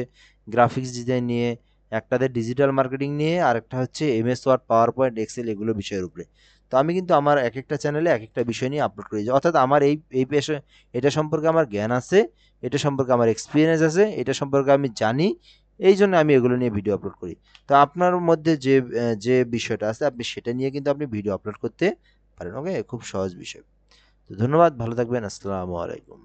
গ্রাফিক্স ডিজাইন নিয়ে, একটাতে ডিজিটাল মার্কেটিং নিয়ে, আর একটা হচ্ছে MS Word, PowerPoint, Excel এগুলো বিষয়ের উপরে। তো আমি কিন্তু আমার এক একটা চ্যানেলে এক একটা বিষয় নিয়ে আপলোড করি, অর্থাৎ আমার এই পেশা, এটা সম্পর্কে আমার জ্ঞান আছে, এটা সম্পর্কে আমার এক্সপিরিয়েন্স আছে, এটা সম্পর্কে আমি জানি, এই জন্য আমি এগুলো নিয়ে ভিডিও আপলোড করি। তো আপনার মধ্যে যে বিষয়টা আছে আপনি সেটা নিয়ে কিন্তু আপনি ভিডিও আপলোড করতে পারেন। ওকে, খুব সহজ বিষয়। তো ধন্যবাদ, ভালো থাকবেন, আসসালামু আলাইকুম।